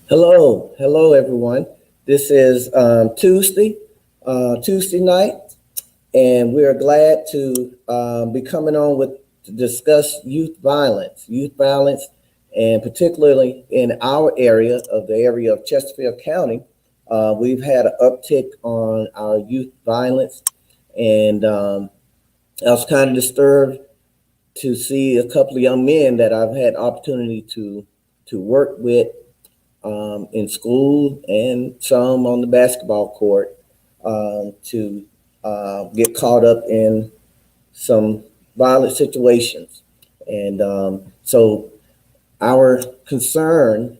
Hello everyone. This is Tuesday night, and we are glad to be coming on with to discuss youth violence, and particularly in our area of the area of Chesterfield County. We've had an uptick on our youth violence, and I was kind of disturbed to see a couple of young men that I've had opportunity to work with in school and some on the basketball court to get caught up in some violent situations. And so my concern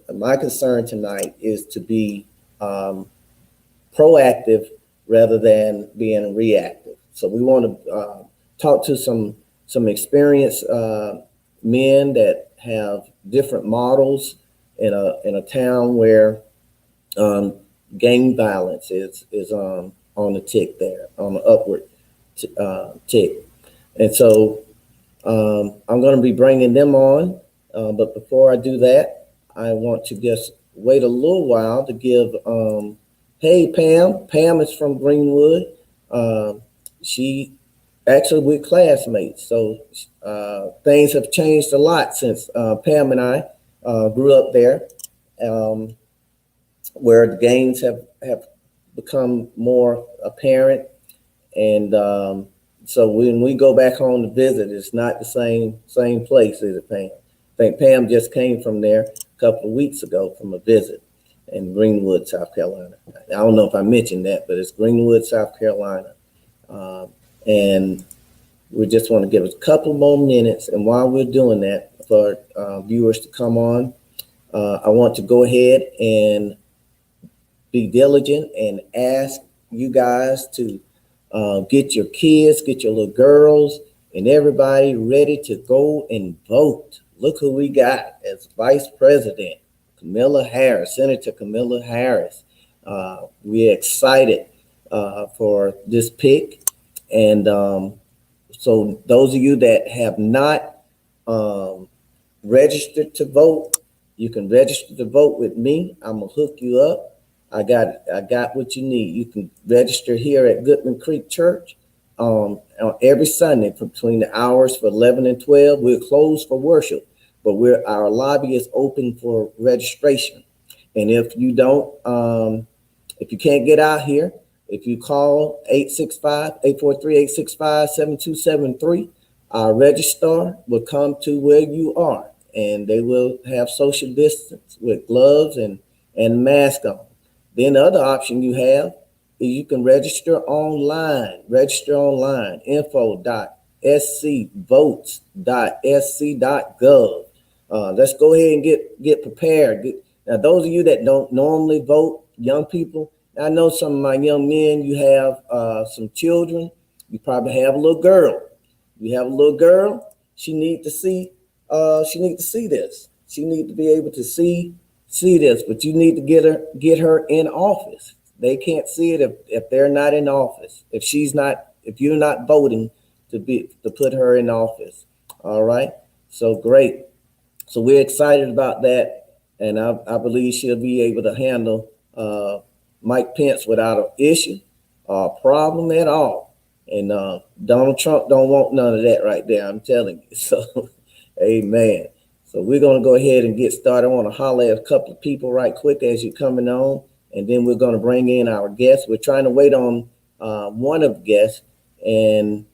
tonight is to be proactive rather than being reactive. So we want to talk to some experienced men that have different models in a town where um, gang violence is on the tick there, on the upward tick. And so I'm going to be bringing them on. But before I do that, I want to just wait a little while to give, hey, Pam. Pam is from Greenwood. She actually, we're classmates. So things have changed a lot since Pam and I grew up there, um, where the gangs have become more apparent. And so when we go back home to visit, it's not the same place, is it, Pam? I think Pam just came from there a couple of weeks ago from a visit in Greenwood, South Carolina. I don't know if I mentioned that, but it's Greenwood, South Carolina. And we just want to give a couple more minutes. And while we're doing that, for viewers to come on, I want to go ahead and be diligent and ask you guys to get your kids, get your little girls, and everybody ready to go and vote. Look who we got as vice president, Kamala Harris, Senator Kamala Harris. We're excited for this pick. And so those of you that have not registered to vote, you can register to vote with me. I'm gonna hook you up. I got what you need. You can register here at Goodman Creek Church on every Sunday between the hours for 11 and 12. We're closed for worship, but our lobby is open for registration. And if you can't get out here, if you call 843-865-7273, our registrar will come to where you are, and they will have social distance with gloves and mask on. Then the other option you have is you can register online. info.scvotes.sc.gov. Let's go ahead and get prepared. Now, those of you that don't normally vote, young people, I know some of my young men, you have some children. You probably have a little girl. You have a little girl. She need to see. She need to see this. She need to be able to see this. But you need to get her in office. They can't see it if they're not in office. If you're not voting to put her in office. All right. So great. So we're excited about that, and I believe she'll be able to handle Mike Pence without an issue or a problem at all. And Donald Trump don't want none of that right there, I'm telling you. So, amen. So we're going to go ahead and get started. I want to holler at a couple of people right quick as you're coming on, and then we're going to bring in our guests. We're trying to wait on one of the guests, and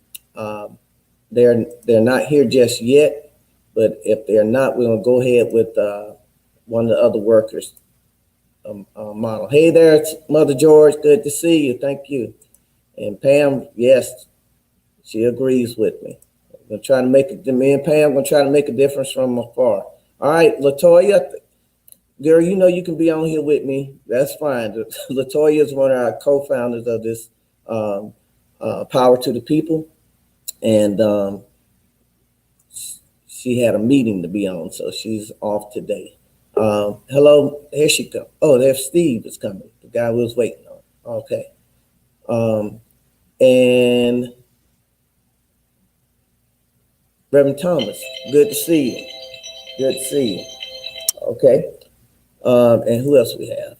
they're not here just yet. But if they're not, we're going to go ahead with one of the other workers. Model. Hey there, Mother George. Good to see you. Thank you. And Pam, yes, she agrees with me. We're trying to make it. Me and Pam gonna try to make a difference from afar. All right, Latoya, girl, you know you can be on here with me. That's fine. Latoya is one of our co-founders of this Power to the People, and she had a meeting to be on, so she's off today. Hello, here she comes. Oh, there's Steve is coming. The guy we was waiting on. Okay. And Reverend Thomas, good to see you. Good to see you. Okay. And who else we have?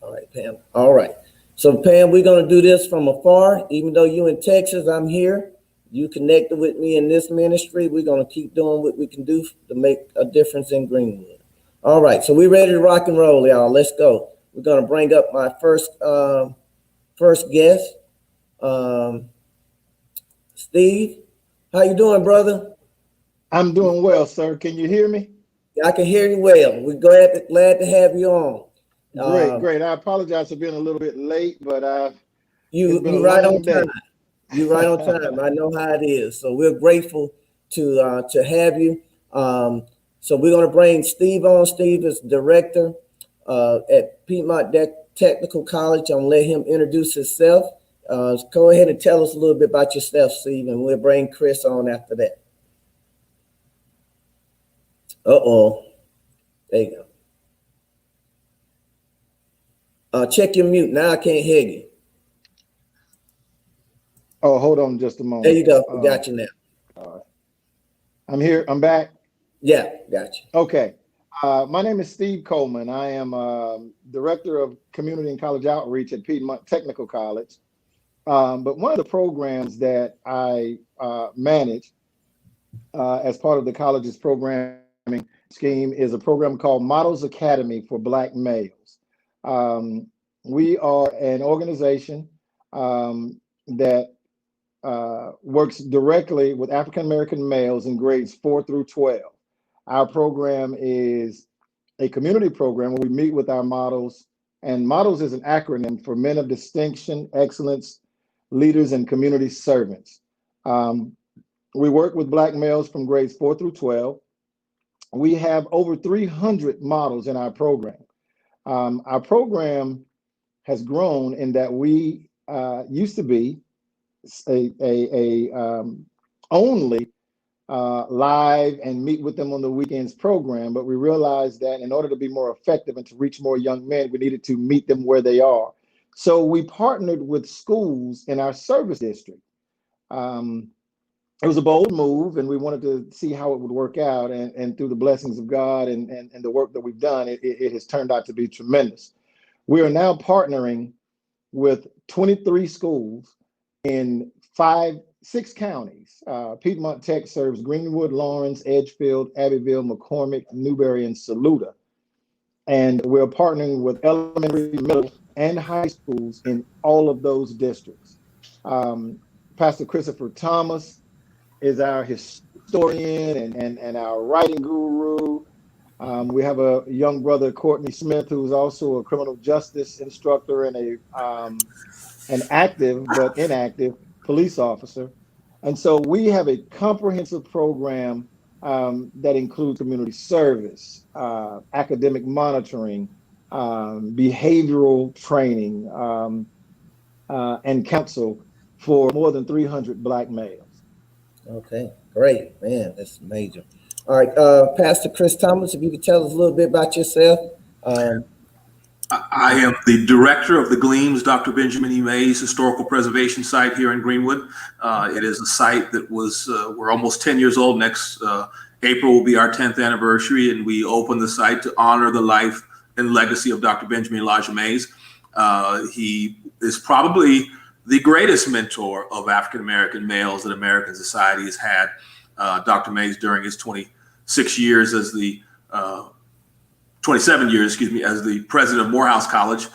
All right, Pam. All right. So Pam, we're gonna do this from afar. Even though you in Texas, I'm here. You connected with me in this ministry. We're gonna keep doing what we can do to make a difference in Greenwood. All right, so we're ready to rock and roll, y'all. Let's go. We're gonna bring up my first guest, Steve. How you doing, brother? I'm doing well, sir. Can you hear me? I can hear you well. We're glad to have you on. Great. I apologize for being a little bit late, but you right on time. You're right on time. I know how it is. So we're grateful to have you. So we're going to bring Steve on. Steve is director at Piedmont Technical College. I'm going to let him introduce himself. Go ahead and tell us a little bit about yourself, Steve, and we'll bring Chris on after that. Uh-oh. There you go. Check your mute. Now I can't hear you. Oh, hold on just a moment. There you go. We got you now. I'm here. I'm back. Yeah, got you. Okay. My name is Steve Coleman. I am Director of Community and College Outreach at Piedmont Technical College. But one of the programs that I manage as part of the college's programming scheme is a program called Models Academy for Black Males. We are an organization that works directly with African American males in grades 4 through 12. Our program is a community program where we meet with our models, and models is an acronym for Men of Distinction, Excellence, Leaders, and Community Servants. We work with Black males from grades 4 through 12. We have over 300 models in our program. Our program has grown in that we used to be only live and meet with them on the weekends program, but we realized that in order to be more effective and to reach more young men, we needed to meet them where they are. So we partnered with schools in our service district. It was a bold move, and we wanted to see how it would work out. And through the blessings of God and the work that we've done, it has turned out to be tremendous. We are now partnering with 23 schools in 6 counties. Piedmont Tech serves Greenwood, Lawrence, Edgefield, Abbeville, McCormick, Newberry, and Saluda. And we're partnering with elementary, middle, and high schools in all of those districts. Pastor Christopher Thomas is our historian and our writing guru. We have a young brother, Courtney Smith, who's also a criminal justice instructor and an active but inactive police officer. And so we have a comprehensive program that includes community service, academic monitoring, behavioral training, and counsel for more than 300 Black males. Okay, great, man. That's major. All right, Pastor Chris Thomas, if you could tell us a little bit about yourself. I am the director of the Gleams Dr. Benjamin E. Mays Historical Preservation Site here in Greenwood. It is a site that we're almost 10 years old. Next April will be our 10th anniversary, and we opened the site to honor the life and legacy of Dr. Benjamin Elijah Mays. He is probably the greatest mentor of African-American males that American society has had. Dr. Mays, during his 27 years, as the president of Morehouse College,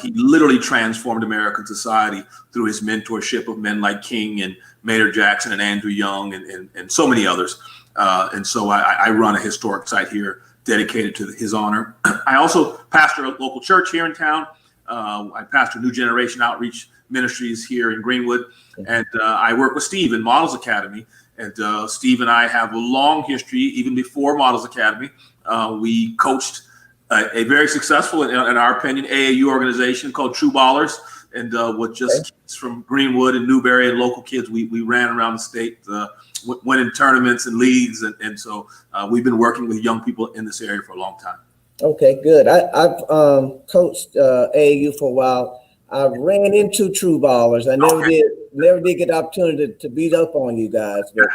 he literally transformed American society through his mentorship of men like King and Maynard Jackson and Andrew Young and so many others. And so I run a historic site here dedicated to his honor. I also pastor a local church here in town. I pastor New Generation Outreach Ministries here in Greenwood. And I work with Steve in Models Academy. And Steve and I have a long history, even before Models Academy. We coached a very successful, in our opinion, AAU organization called True Ballers. And with just kids from Greenwood and Newberry and local kids, we ran around the state, winning tournaments and leagues. And so we've been working with young people in this area for a long time. Okay, good. I've coached AAU for a while. I ran into True Ballers. I never did get the opportunity to beat up on you guys. But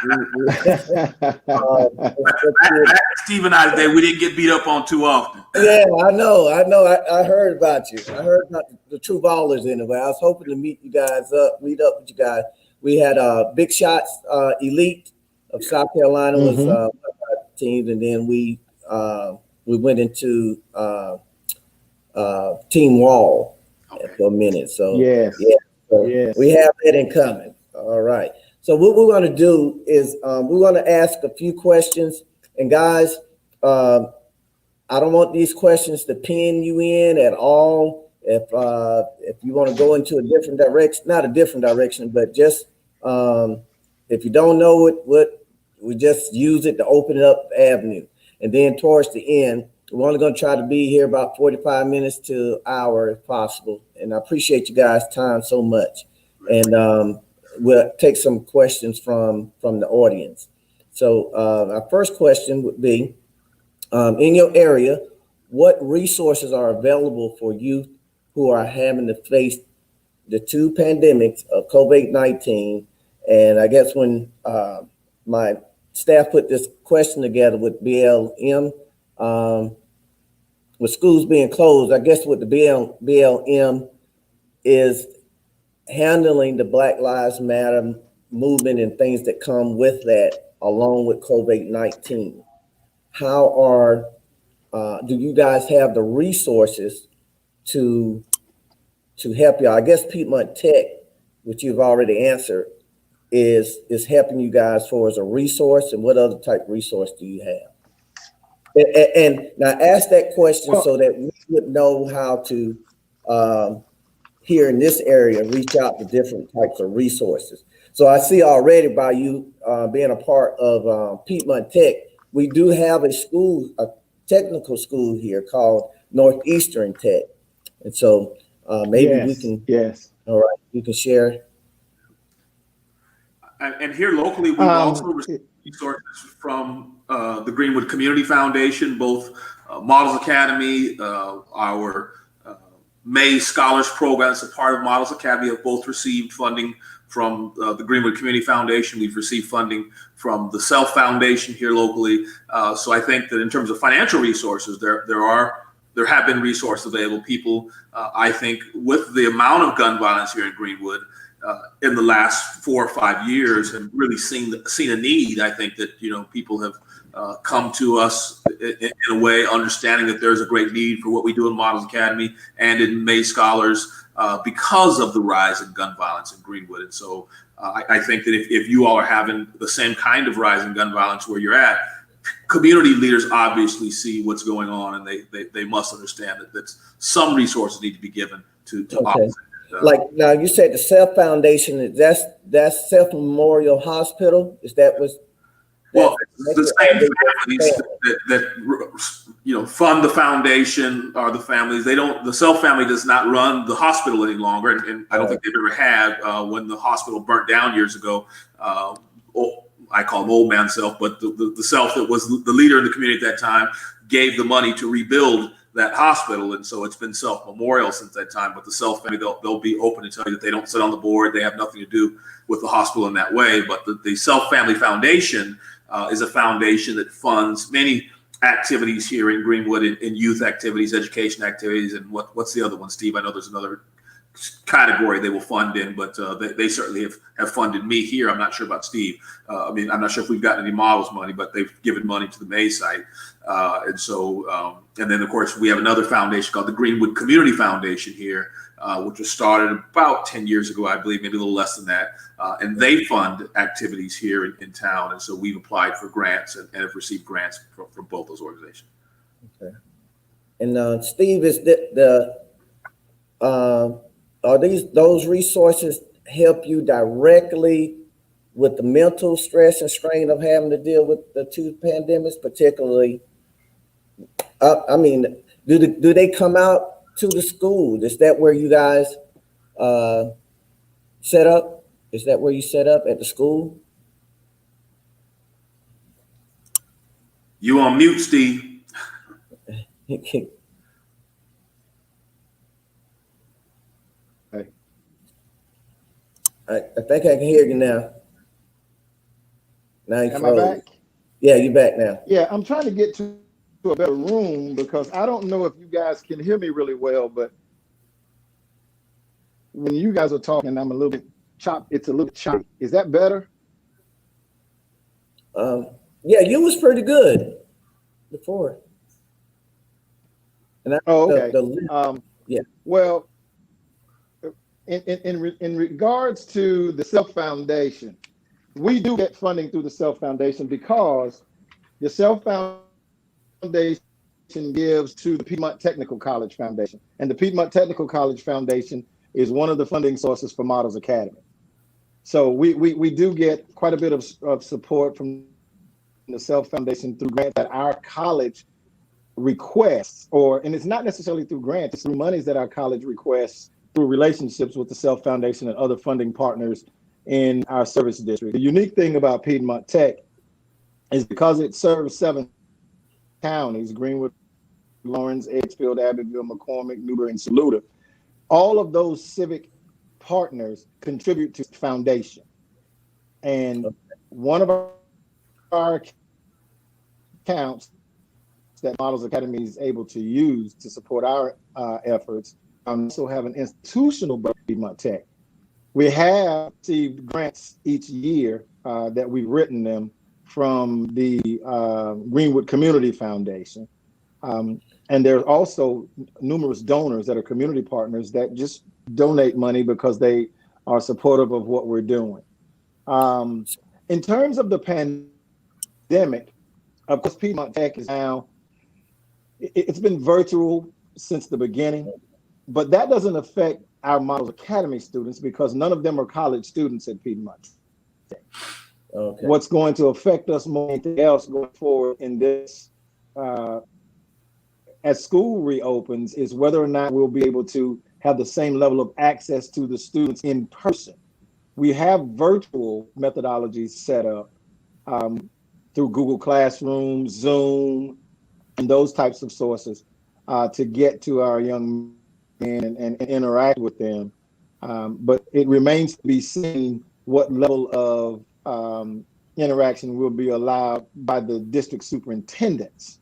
Steve and I today, we didn't get beat up on too often. Yeah, I know. I heard about you. I heard about the True Ballers anyway. I was hoping to meet up with you guys. We had Big Shots Elite of South Carolina was Mm-hmm. one of our teams, and then we went into Team Wall Okay. for a minute. So Yes. yeah, so Yes. we have that in common. All right. So what we're going to do is we're going to ask a few questions, and guys. I don't want these questions to pin you in at all. If you want to go into a different direction, not a different direction, but just if you don't know what we just use it to open up the avenue. And then towards the end, we're only going to try to be here about 45 minutes to an hour if possible. And I appreciate you guys' time so much. And we'll take some questions from the audience. So our first question would be, in your area, what resources are available for youth who are having to face the two pandemics of COVID-19? And I guess when my staff put this question together with BLM, with schools being closed, I guess what the BLM is handling the Black Lives Matter movement and things that come with that, along with COVID-19. How do you guys have the resources to help y'all? I guess Piedmont Tech, which you've already answered, is helping you guys for as a resource. And what other type of resource do you have? And now ask that question so that we would know how to here in this area reach out to different types of resources. So I see already by you being a part of Piedmont Tech, we do have a technical school here called Northeastern Tech. And so maybe we can, all right, you can share. And here locally, we've also received resources from the Greenwood Community Foundation, both Models Academy, our May Scholars Program, that's a part of Models Academy, have both received funding from the Greenwood Community Foundation. We've received funding from the Self Foundation here locally. So I think that in terms of financial resources, there have been resources available. People, I think, with the amount of gun violence here in Greenwood in the last 4 or 5 years, and really seen a need. I think that people have come to us in a way, understanding that there's a great need for what we do in Models Academy and in May Scholars because of the rise in gun violence in Greenwood. And so I think that if you all are having the same kind of rise in gun violence where you're at, community leaders obviously see what's going on, and they must understand that some resources need to be given to okay. Like now, you said the Self Foundation, that's Self Memorial Hospital. Is that was? Well, the same families that fund the foundation are the families. The Self family does not run the hospital any longer, and I don't think they've ever had. When the hospital burnt down years ago, I call him Old Man Self, but the Self that was the leader in the community at that time gave the money to rebuild that hospital, and so it's been Self Memorial since that time. But the Self family, they'll be open to tell you that they don't sit on the board. They have nothing to do with the hospital in that way. But the Self Family Foundation is a foundation that funds many activities here in Greenwood, in youth activities, education activities, and what's the other one, Steve? I know there's another category they will fund in, but they certainly have funded me here. I'm not sure about Steve. I'm not sure if we've gotten any models money, but they've given money to the May site. And so, and then of course we have another foundation called the Greenwood Community Foundation here, which was started about 10 years ago, I believe, maybe a little less than that. And they fund activities here in town. And so we've applied for grants and have received grants from both those organizations. Okay. And Steve, is are those resources help you directly with the mental stress and strain of having to deal with the two pandemics, particularly? Do they come out to the school? Is that where you guys set up? Is that where you set up at the school? You on mute, Steve. I think I can hear you now. Now you Am I back? Yeah, you're back now. Yeah, I'm trying to get to to a better room because I don't know if you guys can hear me really well, but when you guys are talking, I'm a little bit choppy. It's a little choppy. Is that better? Yeah, you was pretty good before. And Oh, okay. Yeah. Well, in regards to the Self Foundation, we do get funding through the Self Foundation because the Self Foundation gives to the Piedmont Technical College Foundation. And the Piedmont Technical College Foundation is one of the funding sources for Models Academy. So we do get quite a bit of support from the Self Foundation through grants that our college requests, and it's not necessarily through grants, it's through monies that our college requests through relationships with the Self Foundation and other funding partners in our service district. The unique thing about Piedmont Tech is because it serves 7 counties, Greenwood, Lawrence, Edgefield, Abbeville, McCormick, Newberry, and Saluda. All of those civic partners contribute to the foundation. And one of our accounts that Models Academy is able to use to support our efforts also have an institutional budget at Piedmont Tech. We have received grants each year that we've written them from the Greenwood Community Foundation. And there are also numerous donors that are community partners that just donate money because they are supportive of what we're doing. In terms of the pandemic, of course, Piedmont Tech is now, it's been virtual since the beginning, but that doesn't affect our Models Academy students because none of them are college students at Piedmont Tech. Okay. What's going to affect us more than anything else going forward in this, as school reopens, is whether or not we'll be able to have the same level of access to the students in person. We have virtual methodologies set up through Google Classroom, Zoom, and those types of sources to get to our young men and interact with them. But it remains to be seen what level of interaction will be allowed by the district superintendents.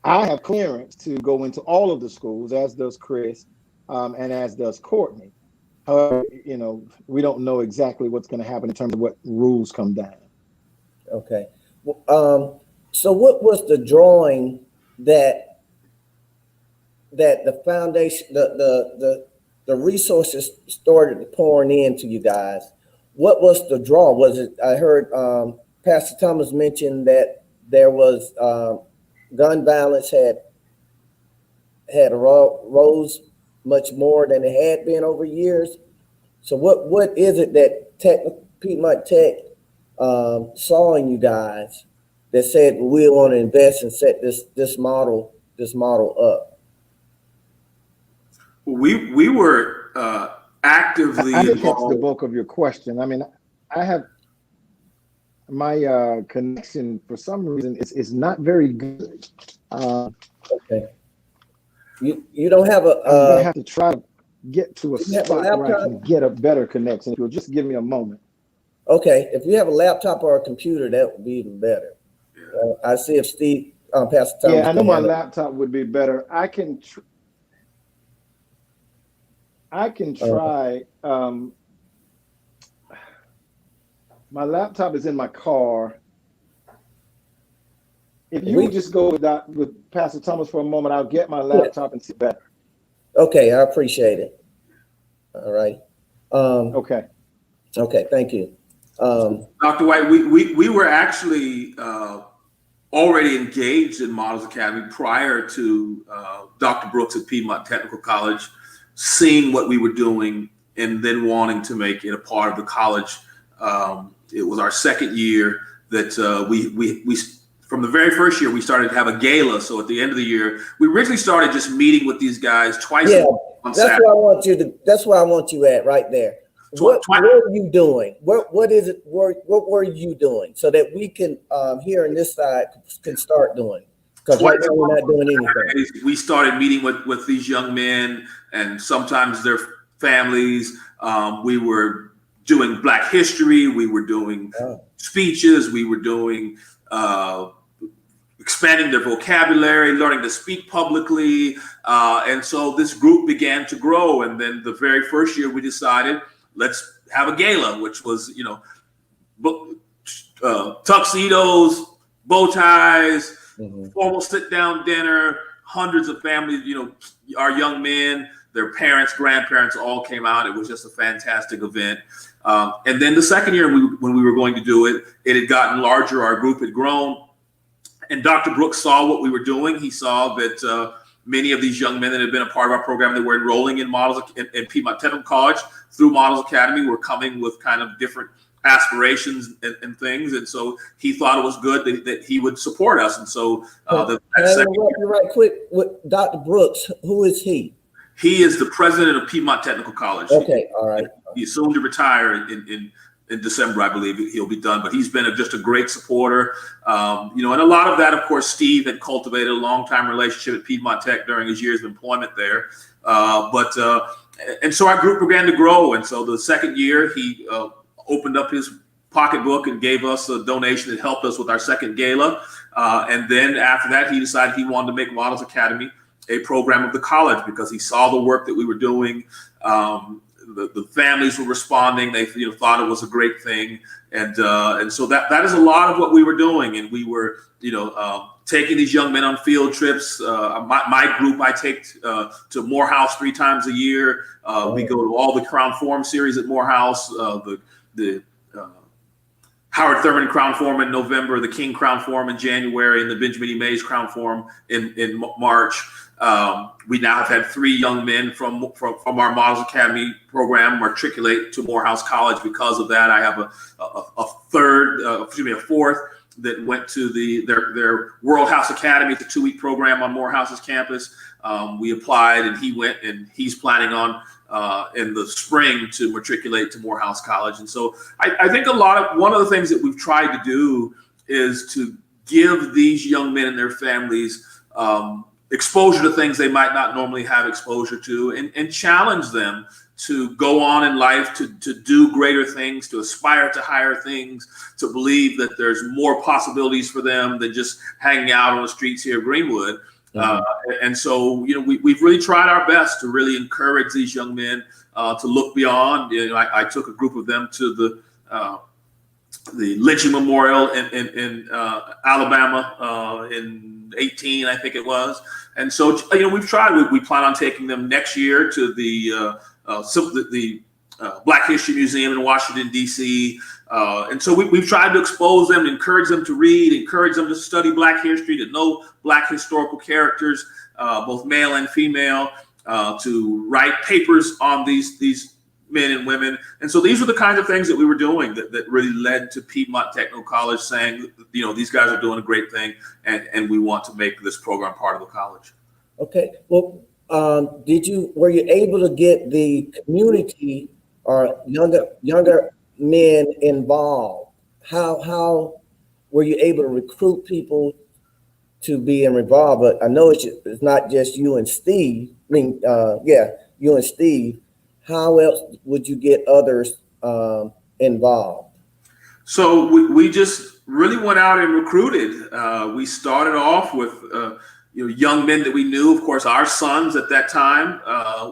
I have clearance to go into all of the schools, as does Chris, and as does Courtney. However, we don't know exactly what's going to happen in terms of what rules come down. Okay. So what was the drawing that the foundation, the resources started pouring into you guys? What was the draw? Was it, I heard Pastor Thomas mention that there was gun violence had rose much more than it had been over years. So what is it that Piedmont Tech saw in you guys that said we want to invest and set this model up? We were actively. I didn't catch the bulk of your question. I mean, I have my connection for some reason is not very good. Okay. You don't have I'm gonna have to try to get to a spot where I can get a better connection. If you'll just give me a moment. Okay, if you have a laptop or a computer, that would be even better. I see if Steve, Pastor Thomas. Yeah, I know my laptop would be better. I can try. My laptop is in my car. If you would just go with Pastor Thomas for a moment, I'll get my laptop and see better. Okay, I appreciate it. All right. Okay. Okay, thank you. Dr. White, we were actually already engaged in Models Academy prior to Dr. Brooks at Piedmont Technical College seeing what we were doing and then wanting to make it a part of the college. It was our second year that we from the very first year we started to have a gala. So at the end of the year, we originally started just meeting with these guys twice a week on Saturday. That's where I want you at right there. What are you doing? What is it? What were you doing so that we can here on this side can start doing? Because right now we're not doing anything. We started meeting with these young men and sometimes their families. We were doing Black history. We were doing speeches. We were doing expanding their vocabulary, learning to speak publicly. And so this group began to grow. And then the very first year we decided, let's have a gala, which was, tuxedos, bow ties, formal sit-down dinner, hundreds of families, our young men, their parents, grandparents all came out. It was just a fantastic event. And then the second year when we were going to do it, it had gotten larger. Our group had grown. And Dr. Brooks saw what we were doing. He saw that many of these young men that had been a part of our program that were enrolling in Piedmont Technical College through Models Academy were coming with kind of different aspirations and things. And so he thought it was good that he would support us. And so you're right quick with Dr. Brooks. Who is he? He is the president of Piedmont Technical College. Okay, all right. He's soon to retire in December, I believe he'll be done. But he's been just a great supporter. And a lot of that, of course, Steve had cultivated a long-time relationship at Piedmont Tech during his years of employment there. And so our group began to grow. And so the second year, he opened up his pocketbook and gave us a donation that helped us with our second gala. And then after that, he decided he wanted to make Models Academy a program of the college because he saw the work that we were doing. The families were responding. They thought it was a great thing. And so that is a lot of what we were doing. And we were, taking these young men on field trips. My group, I take to Morehouse 3 times a year. We go to all the Crown Forum series at Morehouse, the Howard Thurman Crown Forum in November, the King Crown Forum in January, and the Benjamin E. Mays Crown Forum in March. We now have had 3 young men from our Models Academy program matriculate to Morehouse College because of that. I have a fourth that went to their World House Academy. It's a 2-week program on Morehouse's campus. We applied and he went, and he's planning on in the spring to matriculate to Morehouse College. And so I think one of the things that we've tried to do is to give these young men and their families exposure to things they might not normally have exposure to, and challenge them to go on in life, to do greater things, to aspire to higher things, to believe that there's more possibilities for them than just hanging out on the streets here of Greenwood. And so, we've really tried our best to really encourage these young men to look beyond. I took a group of them to the lynching memorial in Alabama in 18, I think it was. And so, we've tried. We plan on taking them next year to the Black History Museum in Washington, D.C. And so we've tried to expose them, encourage them to read, encourage them to study Black history, to know Black historical characters, both male and female, to write papers on these men and women. And so these are the kinds of things that we were doing that really led to Piedmont Technical College saying, these guys are doing a great thing, and we want to make this program part of the college. Okay. Well, were you able to get the community or younger men involved? How were you able to recruit people to be involved? But I know it's not just you and Steve. You and Steve. How else would you get others involved? So we just really went out and recruited. We started off with young men that we knew. Of course, our sons at that time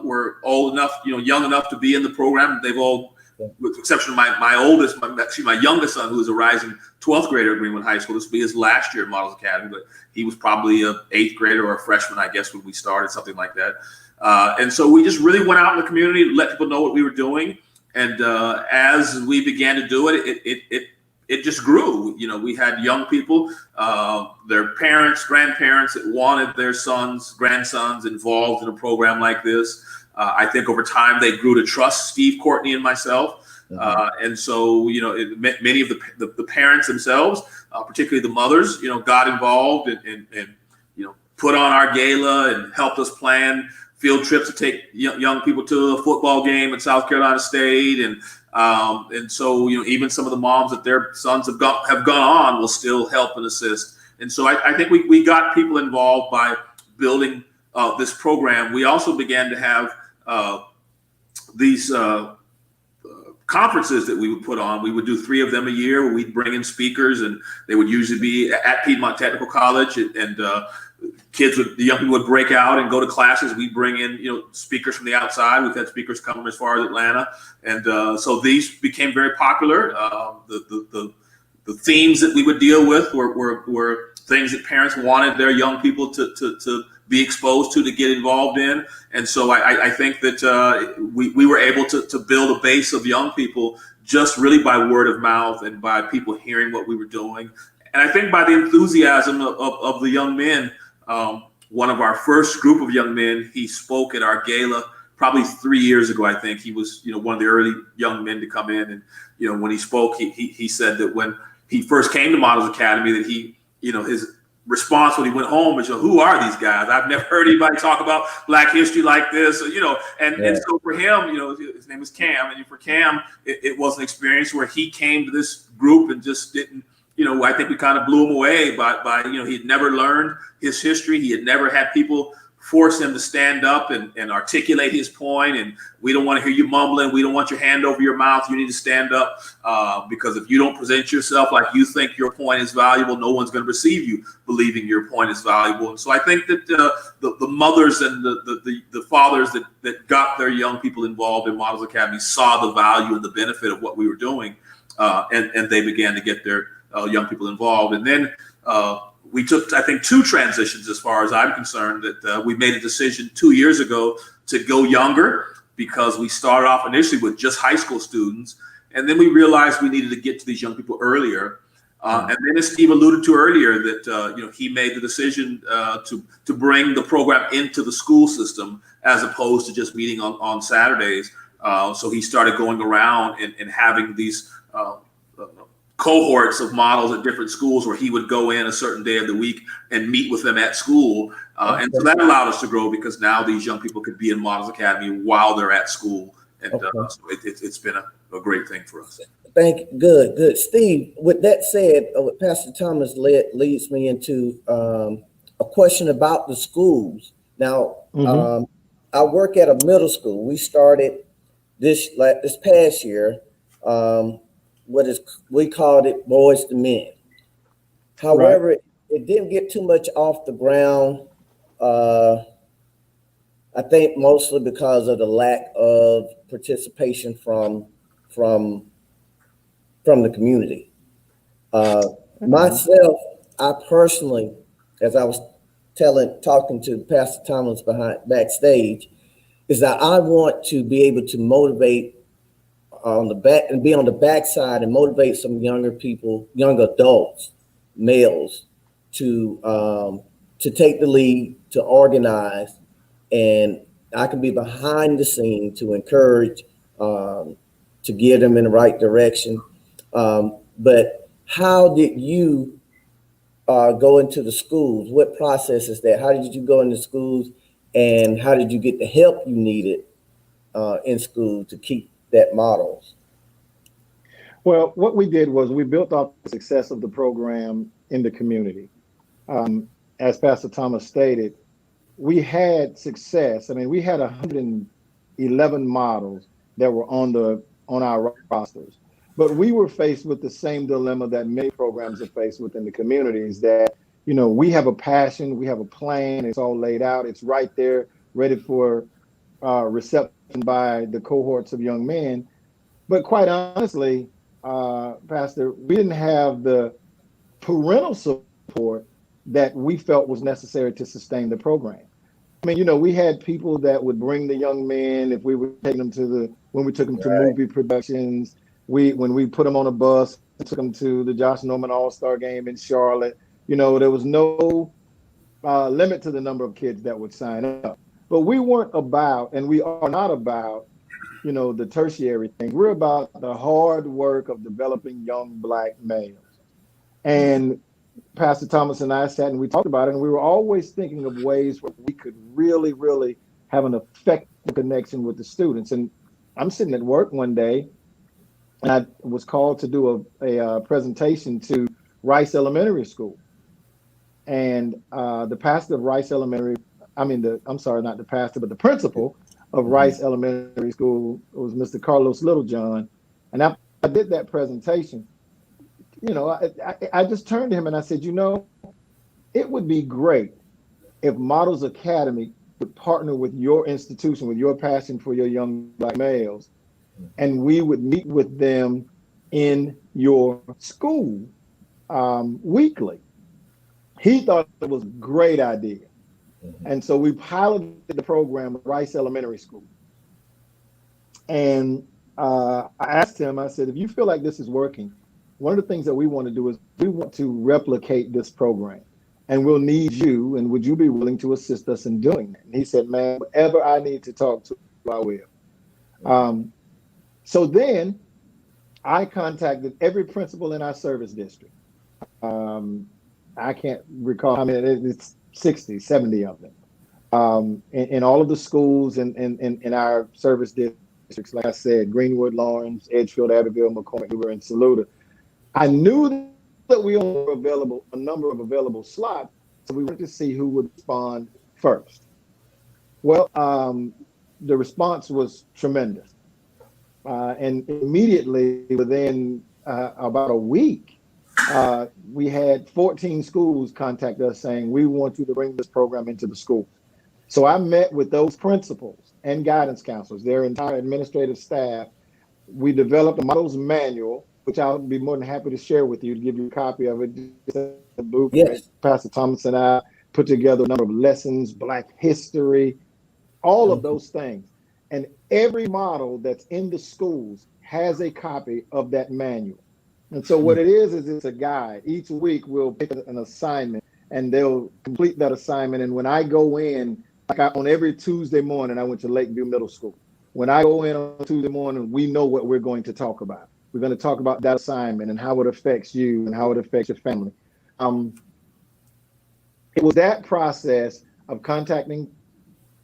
were old enough, young enough to be in the program. They've all, with the exception of my youngest son, who is a rising 12th grader at Greenwood High School. This will be his last year at Models Academy, but he was probably an 8th grader or a freshman, I guess, when we started, something like that. And so we just really went out in the community to let people know what we were doing. And as we began to do it, it just grew. We had young people, their parents, grandparents that wanted their sons, grandsons involved in a program like this. I think over time they grew to trust Steve, Courtney, and myself. And so, many of the parents themselves, particularly the mothers, got involved and put on our gala and helped us plan field trips to take young people to a football game at South Carolina State. And so, even some of the moms that their sons have gone on will still help and assist. And so I think we got people involved by building this program. We also began to have these conferences that we would put on. We would do 3 of them a year where we'd bring in speakers, and they would usually be at Piedmont Technical College, and the young people would break out and go to classes. We bring in, speakers from the outside. We've had speakers come from as far as Atlanta, and so these became very popular. The themes that we would deal with were things that parents wanted their young people to be exposed to get involved in. And so I think that we were able to build a base of young people just really by word of mouth and by people hearing what we were doing. And I think by the enthusiasm of the young men. One of our first group of young men, he spoke at our gala probably 3 years ago. I think he was, one of the early young men to come in. And, when he spoke, he said that when he first came to Models Academy, that his response when he went home was, who are these guys? I've never heard anybody talk about Black history like this, and so for him, his name is Cam, and for Cam, it was an experience where he came to this group and just didn't, I think we kind of blew him away by he had never learned his history. He had never had people force him to stand up and articulate his point. And we don't want to hear you mumbling. We don't want your hand over your mouth. You need to stand up because if you don't present yourself like you think your point is valuable, no one's going to receive you believing your point is valuable. And so I think that the mothers and the fathers that got their young people involved in Models Academy saw the value and the benefit of what we were doing. And they began to get their young people involved. And then we took, I think, 2 transitions as far as I'm concerned, that we made a decision 2 years ago to go younger because we started off initially with just high school students. And then we realized we needed to get to these young people earlier. And then as Steve alluded to earlier, that he made the decision to bring the program into the school system as opposed to just meeting on Saturdays. So he started going around and having these cohorts of models at different schools where he would go in a certain day of the week and meet with them at school. And so that allowed us to grow because now these young people could be in Models Academy while they're at school. And so it's been a great thing for us. Thank you. Good. Steve, with that said, what Pastor Thomas leads me into a question about the schools. Now, I work at a middle school. We started this past year. We called it Boys to Men. However, right. It didn't get too much off the ground. I think mostly because of the lack of participation from the community. Myself, I personally, as I was talking to Pastor Thomas backstage, is that I want to be able to motivate on the back and be on the backside and motivate some younger people, young adults, males, to take the lead, to organize, and I can be behind the scene to encourage, to get them in the right direction. But how did you go into the schools? What process is that? How did you go into schools, and how did you get the help you needed in school to keep that models? Well, what we did was we built off the success of the program in the community. As Pastor Thomas stated, we had success. I mean, we had 111 models that were on our rosters, but we were faced with the same dilemma that many programs are faced with in the communities, that, we have a passion, we have a plan, it's all laid out, it's right there, ready for reception by the cohorts of young men. But quite honestly, Pastor, we didn't have the parental support that we felt was necessary to sustain the program. I mean, we had people that would bring the young men if we were taking them when we took them to movie productions, when we put them on a bus and took them to the Josh Norman All-Star game in Charlotte, there was no limit to the number of kids that would sign up. But we weren't about, and we are not about, the tertiary thing. We're about the hard work of developing young Black males. And Pastor Thomas and I sat and we talked about it, and we were always thinking of ways where we could really, really have an effective connection with the students. And I'm sitting at work one day, and I was called to do a presentation to Rice Elementary School. And the pastor of Rice Elementary, not the pastor, but the principal of Rice Elementary School was Mr. Carlos Littlejohn. And after I did that presentation, I just turned to him and I said, it would be great if Models Academy would partner with your institution, with your passion for your young Black males, and we would meet with them in your school weekly. He thought it was a great idea. And so we piloted the program at Rice Elementary School. And I asked him, I said, if you feel like this is working, one of the things that we want to do is we want to replicate this program. And we'll need you, and would you be willing to assist us in doing that? And he said, man, whatever I need to talk to, I will. So then I contacted every principal in our service district. I can't recall how many, it's 60, 70 of them. In all of the schools in our service districts, like I said, Greenwood, Lawrence, Edgefield, Abbeville, McCormick, we were in Saluda. I knew that we only were a number of available slots, so we wanted to see who would respond first. Well, the response was tremendous. And immediately within about a week, we had 14 schools contact us saying, we want you to bring this program into the school. So I met with those principals and guidance counselors, their entire administrative staff. We developed a models manual, which I'll be more than happy to share with you, to give you a copy of it. The blueprint. Yes. Pastor Thomas and I put together a number of lessons, Black history, all of those things. And every model that's in the schools has a copy of that manual. And so what it is it's a guide. Each week we'll pick an assignment and they'll complete that assignment. And when I go in, on every Tuesday morning, I went to Lakeview Middle School. When I go in on Tuesday morning, we know what we're going to talk about. We're going to talk about that assignment and how it affects you and how it affects your family. It was that process of contacting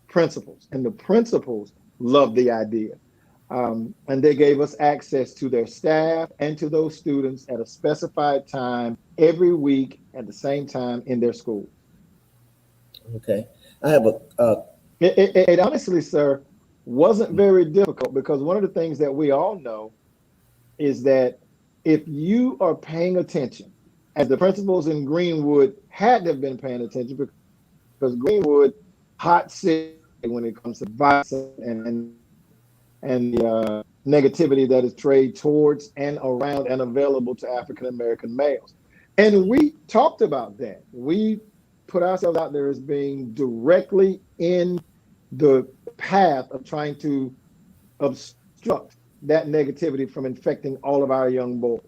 principals, and the principals loved the idea. And they gave us access to their staff and to those students at a specified time every week at the same time in their school. Okay. I have It honestly, sir, wasn't very difficult, because one of the things that we all know is that if you are paying attention, as the principals in Greenwood had to have been paying attention, because Greenwood, hot city when it comes to violence and the negativity that is portrayed towards and around and available to African-American males. And we talked about that. We put ourselves out there as being directly in the path of trying to obstruct that negativity from infecting all of our young boys.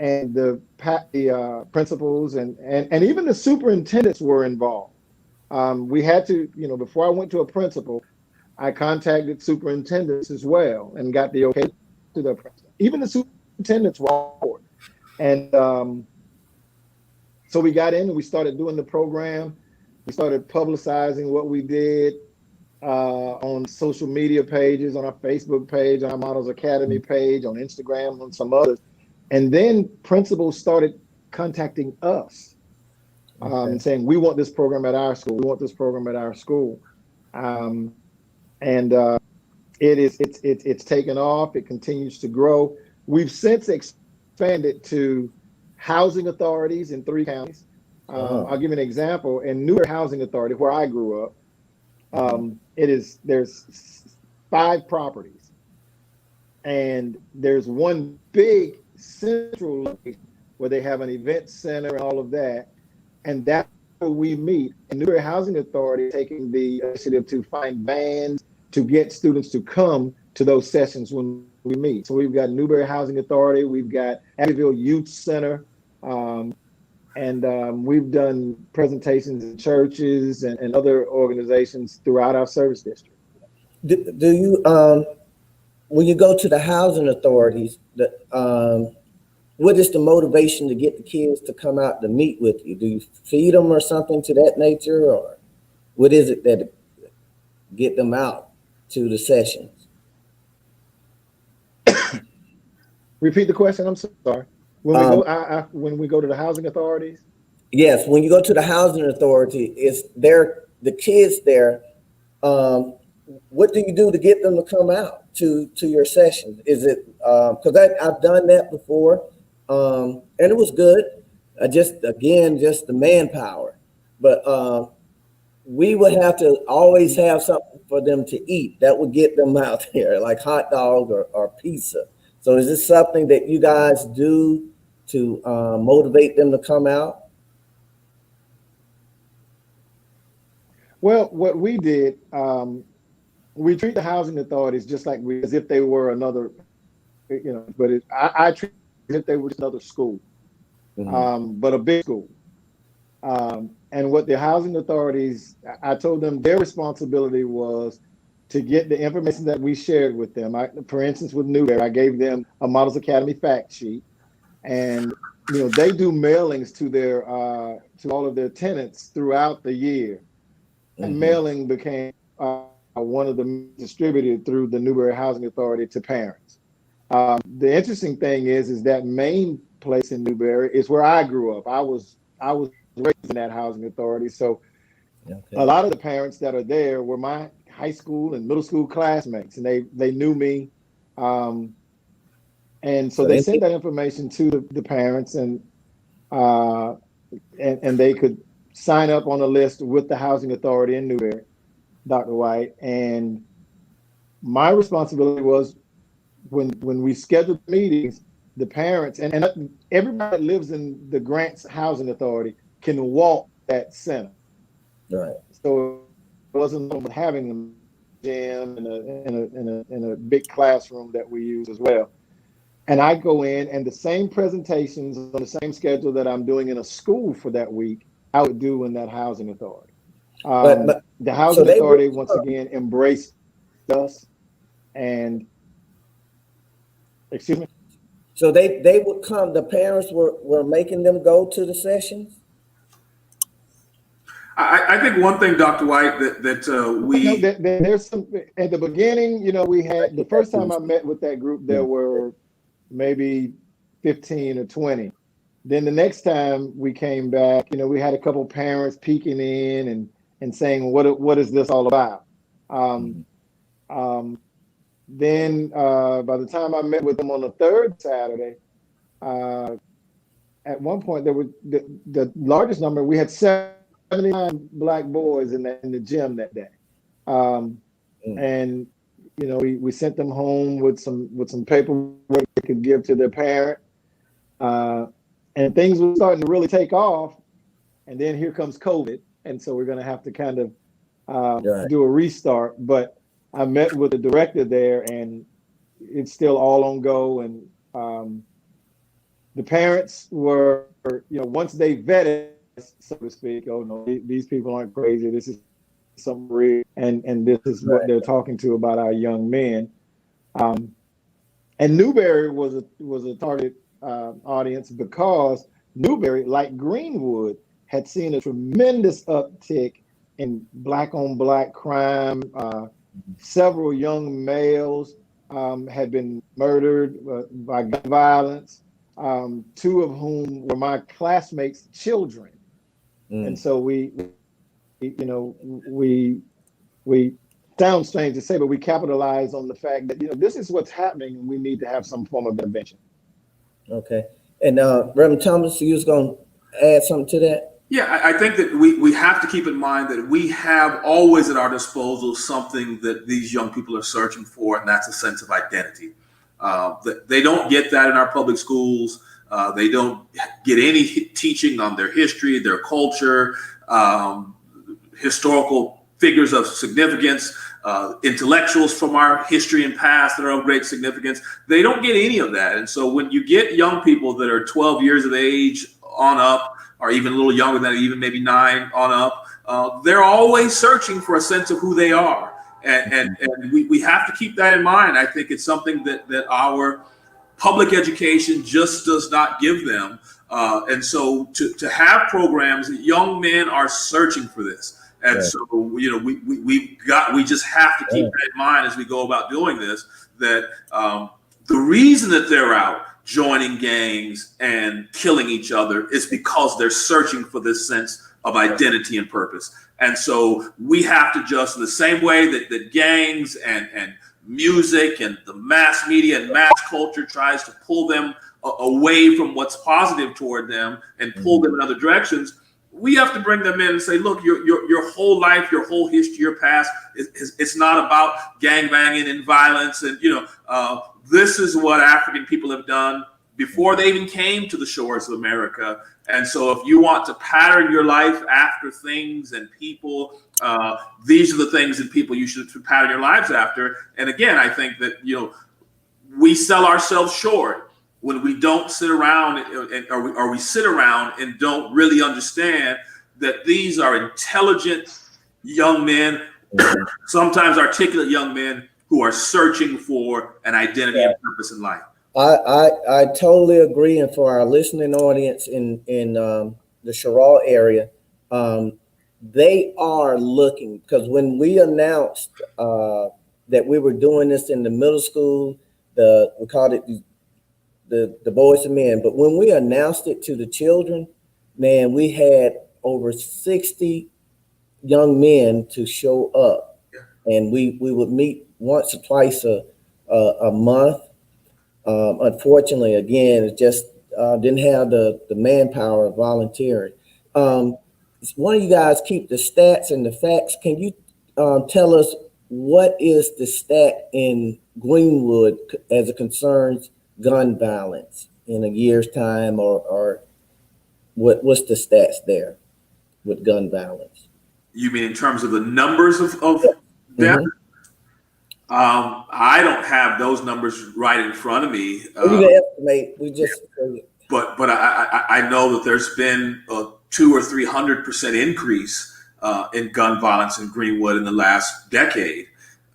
And the principals and even the superintendents were involved. We had to, before I went to a principal, I contacted superintendents as well and got the okay to the principal. Even the superintendents were on board. And so we got in and we started doing the program. We started publicizing what we did on social media pages, on our Facebook page, on our Models Academy page, on Instagram, on some others. And then principals started contacting us and saying, we want this program at our school. We want this program at our school. It's taken off. It continues to grow. We've since expanded to housing authorities in 3 counties. I'll give you an example. In Newark Housing Authority, where I grew up, there's 5 properties, and there's one big central location where they have an event center and all of that, and that's where we meet. And Newark Housing Authority taking the initiative to find vans to get students to come to those sessions when we meet. So we've got Newberry Housing Authority, we've got Abbeville Youth Center, and we've done presentations in churches and other organizations throughout our service district. Do you, when you go to the housing authorities, what is the motivation to get the kids to come out to meet with you? Do you feed them or something to that nature, or what is it that get them out to the sessions? Repeat the question. I'm sorry. When we go to the housing authorities? Yes, when you go to the housing authority, the kids there, what do you do to get them to come out to your session? Is it because I've done that before, and it was good. Just the manpower, but we would have to always have something for them to eat that would get them out there, like hot dog or pizza. So is this something that you guys do to motivate them to come out? Well, what we did, we treat the housing authorities just like as if they were another, but I treat it as if they were just another school, but a big school. And what the housing authorities, I told them their responsibility was to get the information that we shared with them. For instance, with Newberry, I gave them a Models Academy fact sheet, and they do mailings to their to all of their tenants throughout the year. And mailing became one of the distributed through the Newberry Housing Authority to parents. The interesting thing is that main place in Newberry is where I grew up. I was raised in that housing authority, so a lot of the parents that are there were my high school and middle school classmates, and they knew me, and so they sent that information to the parents, and they could sign up on a list with the housing authority in Newberry, Dr. White. And my responsibility was when we scheduled meetings, the parents and everybody that lives in the Grants Housing Authority can walk that center. Right. So it wasn't having them gym in a big classroom that we use as well. And I go in, and the same presentations on the same schedule that I'm doing in a school for that week, I would do in that housing authority. But the housing authority, once again, embraced us. And excuse me. So they would come. The parents were making them go to the sessions. I think one thing, Dr. White, that we there's some at the beginning. We had the first time I met with that group, there were maybe 15 or 20. Then the next time we came back, we had a couple parents peeking in and saying, "What is this all about?" Then by the time I met with them on the third Saturday, at one point there was the largest number. We had 79 Black boys in the gym that day, and we sent them home with some paperwork they could give to their parent, and things were starting to really take off. And then here comes COVID, and so we're going to have to kind of do a restart. But I met with the director there, and it's still all on go. And the parents were, once they vetted, so to speak, oh no, these people aren't crazy. This is something real, and this is what they're talking to about our young men. And Newberry was a target audience because Newberry, like Greenwood, had seen a tremendous uptick in black-on-black crime. Several young males had been murdered by gun violence, two of whom were my classmates' children. And so we sound strange to say, but we capitalize on the fact that, this is what's happening, and we need to have some form of intervention. Okay. And Reverend Thomas, you was going to add something to that? Yeah, I think that we have to keep in mind that we have always at our disposal something that these young people are searching for, and that's a sense of identity. They don't get that in our public schools. They don't get any teaching on their history, their culture, historical figures of significance, intellectuals from our history and past that are of great significance. They don't get any of that. And so when you get young people that are 12 years of age on up, or even a little younger than that, even maybe 9 on up, they're always searching for a sense of who they are. And we have to keep that in mind. I think it's something that our public education just does not give them. And so to have programs, young men are searching for this. And so, we just have to keep that in mind as we go about doing this, that the reason that they're out joining gangs and killing each other is because they're searching for this sense of identity and purpose. And so we have to just, in the same way that gangs and music and the mass media and mass culture tries to pull them away from what's positive toward them and pull them in other directions, we have to bring them in and say, look, your whole life, your whole history, your past, it's not about gangbanging and violence. And, this is what African people have done before they even came to the shores of America. And so if you want to pattern your life after things and people, these are the things and people you should pattern your lives after. And again, I think that, we sell ourselves short when we don't sit around or we sit around and don't really understand that these are intelligent young men, sometimes articulate young men who are searching for an identity and purpose in life. I totally agree. And for our listening audience in the Sherrall area, they are looking, because when we announced that we were doing this in the middle school, we called it the boys and men. But when we announced it to the children, man, we had over 60 young men to show up, and we would meet once or twice a month. Unfortunately, again, it just didn't have the manpower of volunteering. One of you guys keep the stats and the facts. Can you tell us what is the stat in Greenwood as it concerns gun violence in a year's time, or what's the stats there with gun violence? You mean in terms of the numbers of death? I don't have those numbers right in front of me. You can estimate. We just. But I know that there's been a 200 or 300% increase in gun violence in Greenwood in the last decade,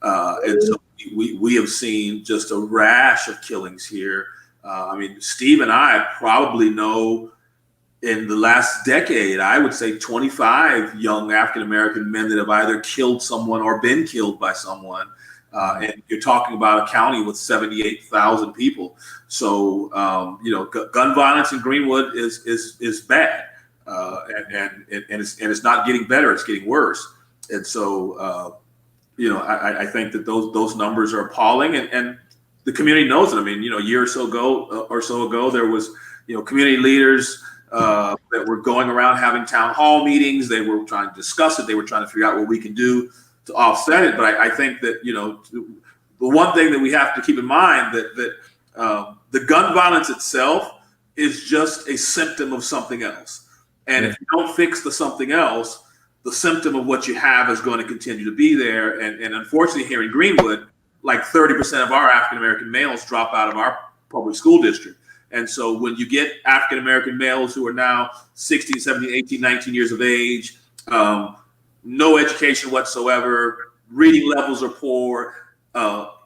and so we have seen just a rash of killings here. I mean, Steve and I probably know in the last decade, I would say 25 young African-American men that have either killed someone or been killed by someone. And you're talking about a county with 78,000 people. So, gun violence in Greenwood is bad. And it's not getting better, it's getting worse. And so, I think that those numbers are appalling, and the community knows it. I mean, a year or so ago, there was, community leaders that were going around having town hall meetings. They were trying to discuss it. They were trying to figure out what we can do to offset it. But I think that, the one thing that we have to keep in mind that the gun violence itself is just a symptom of something else. And if you don't fix the something else, the symptom of what you have is going to continue to be there. And unfortunately, here in Greenwood, like 30% of our African-American males drop out of our public school district. And so when you get African-American males who are now 16, 17, 18, 19 years of age, no education whatsoever, reading levels are poor,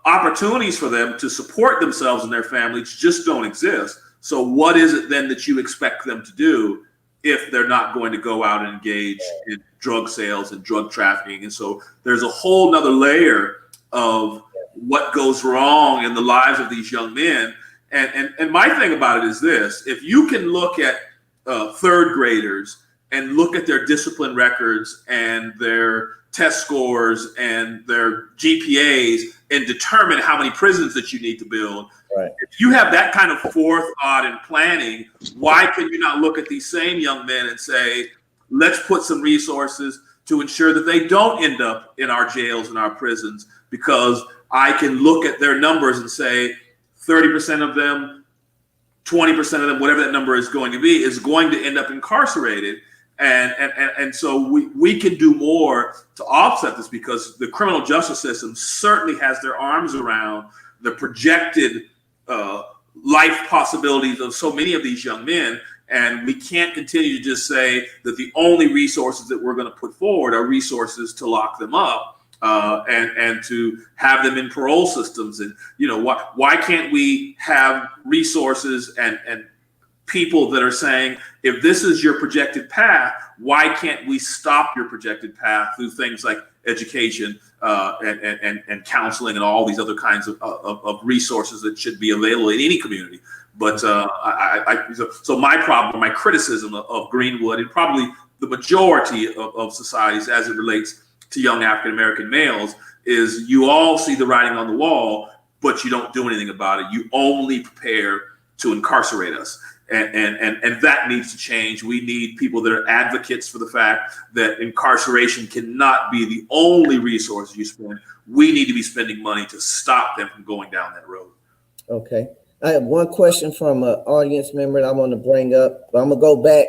opportunities for them to support themselves and their families just don't exist. So what is it then that you expect them to do if they're not going to go out and engage in drug sales and drug trafficking? And so there's a whole nother layer of what goes wrong in the lives of these young men. And my thing about it is this: if you can look at third graders and look at their discipline records and their test scores and their GPAs and determine how many prisons that you need to build. Right. If you have that kind of forethought and planning, why can you not look at these same young men and say, let's put some resources to ensure that they don't end up in our jails and our prisons? Because I can look at their numbers and say 30% of them, 20% of them, whatever that number is going to be, is going to end up incarcerated. And so we can do more to offset this, because the criminal justice system certainly has their arms around the projected life possibilities of so many of these young men. And we can't continue to just say that the only resources that we're going to put forward are resources to lock them up and to have them in parole systems. And, why can't we have resources and people that are saying, if this is your projected path, why can't we stop your projected path through things like education and counseling and all these other kinds of resources that should be available in any community? But so my problem, my criticism of Greenwood, and probably the majority of societies as it relates to young African American males is you all see the writing on the wall, but you don't do anything about it. You only prepare to incarcerate us. And that needs to change. We need people that are advocates for the fact that incarceration cannot be the only resource you spend. We need to be spending money to stop them from going down that road. Okay. I have one question from an audience member that I want to bring up, but I'm going to go back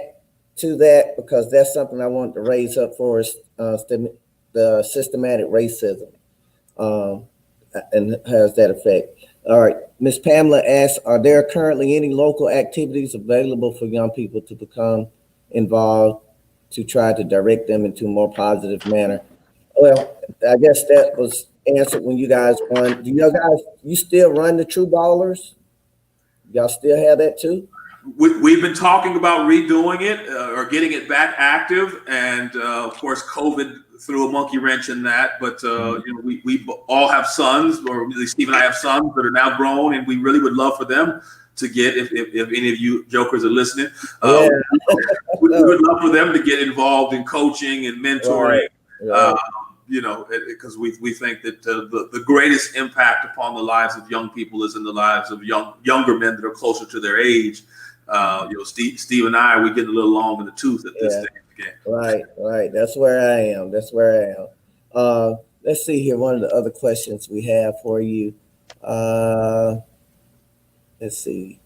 to that because that's something I wanted to raise up for us, the systematic racism, and how does that affect? All right. Ms. Pamela asks, are there currently any local activities available for young people to become involved to try to direct them into a more positive manner? Well, I guess that was answered when you guys run. Do you still run the True Ballers? Y'all still have that too? We've been talking about redoing it or getting it back active. And of course, COVID threw a monkey wrench in that. But we all have sons, or at least Steve and I have sons that are now grown, and we really would love for them to get, if any of you jokers are listening, we would love for them to get involved in coaching and mentoring. Right. Because we think that the greatest impact upon the lives of young people is in the lives of younger men that are closer to their age. Steve and I, we get a little long in the tooth at this stage again. Right. That's where I am. Let's see here. One of the other questions we have for you. Let's see.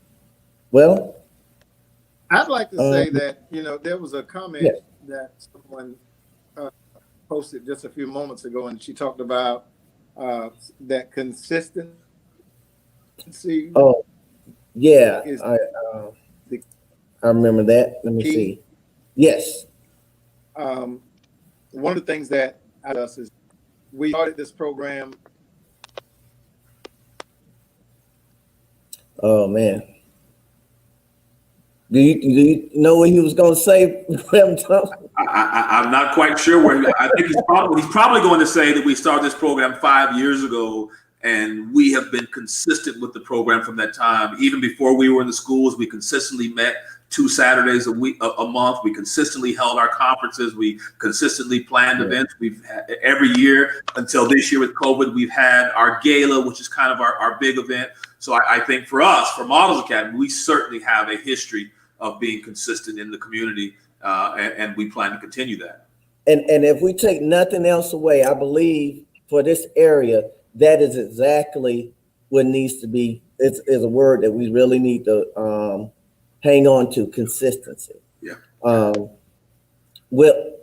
Well, I'd like to say that, there was a comment that someone posted just a few moments ago, and she talked about that consistency. Oh, yeah. I remember that. Let me see. Yes. One of the things that us is we started this program. Oh man. Do you know what he was going to say? I'm not quite sure where. I think he's probably going to say that we started this program 5 years ago, and we have been consistent with the program from that time. Even before we were in the schools, we consistently met 2 Saturdays a month. We consistently held our conferences. We consistently planned events. We've had, every year until this year with COVID, we've had our gala, which is kind of our big event. So I think for us, for Models Academy, we certainly have a history of being consistent in the community, and we plan to continue that. And if we take nothing else away, I believe for this area, that is exactly what needs to be. It's a word that we really need to hang on to: consistency. Yeah.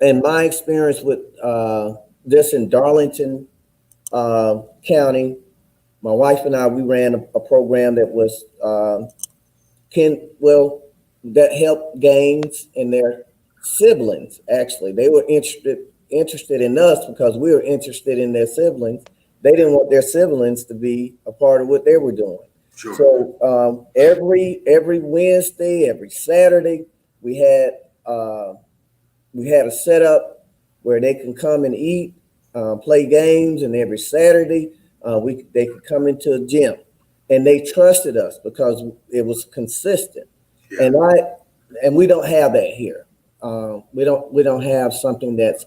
In my experience with this in Darlington County, my wife and I, we ran a program that was that helped gangs and their siblings. Actually, they were interested in us because we were interested in their siblings. They didn't want their siblings to be a part of what they were doing. Sure. So every Wednesday, every Saturday, we had a setup where they can come and eat, play games, and every Saturday they could come into a gym, and they trusted us because it was consistent. Yeah. And we don't have that here. We don't have something that's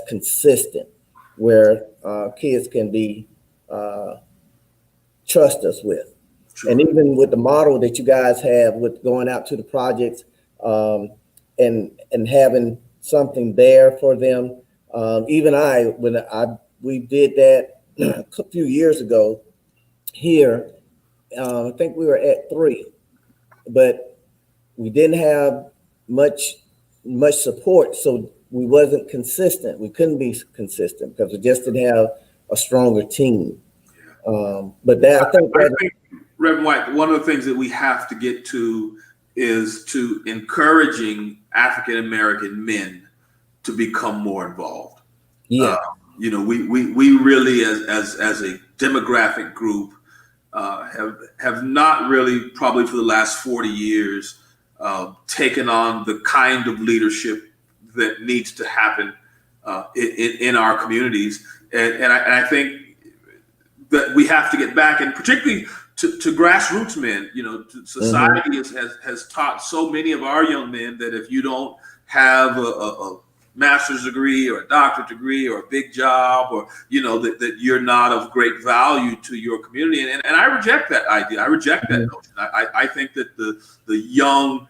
consistent where kids can be trust us with. Sure. And even with the model that you guys have with going out to the projects and having something there for them. Even we did that a few years ago here. I think we were at 3, but we didn't have much support, so we wasn't consistent. We couldn't be consistent because we just didn't have a stronger team. But I think Reverend White, one of the things that we have to get to is to encouraging African American men to become more involved. Yeah, we really, as a demographic group, have not really, probably for the last 40 years, taken on the kind of leadership that needs to happen in our communities, and I think that we have to get back, and particularly to grassroots men. Society has taught so many of our young men that if you don't have a master's degree or a doctorate degree or a big job, or that you're not of great value to your community. And I reject that idea. I reject that notion. I think that the young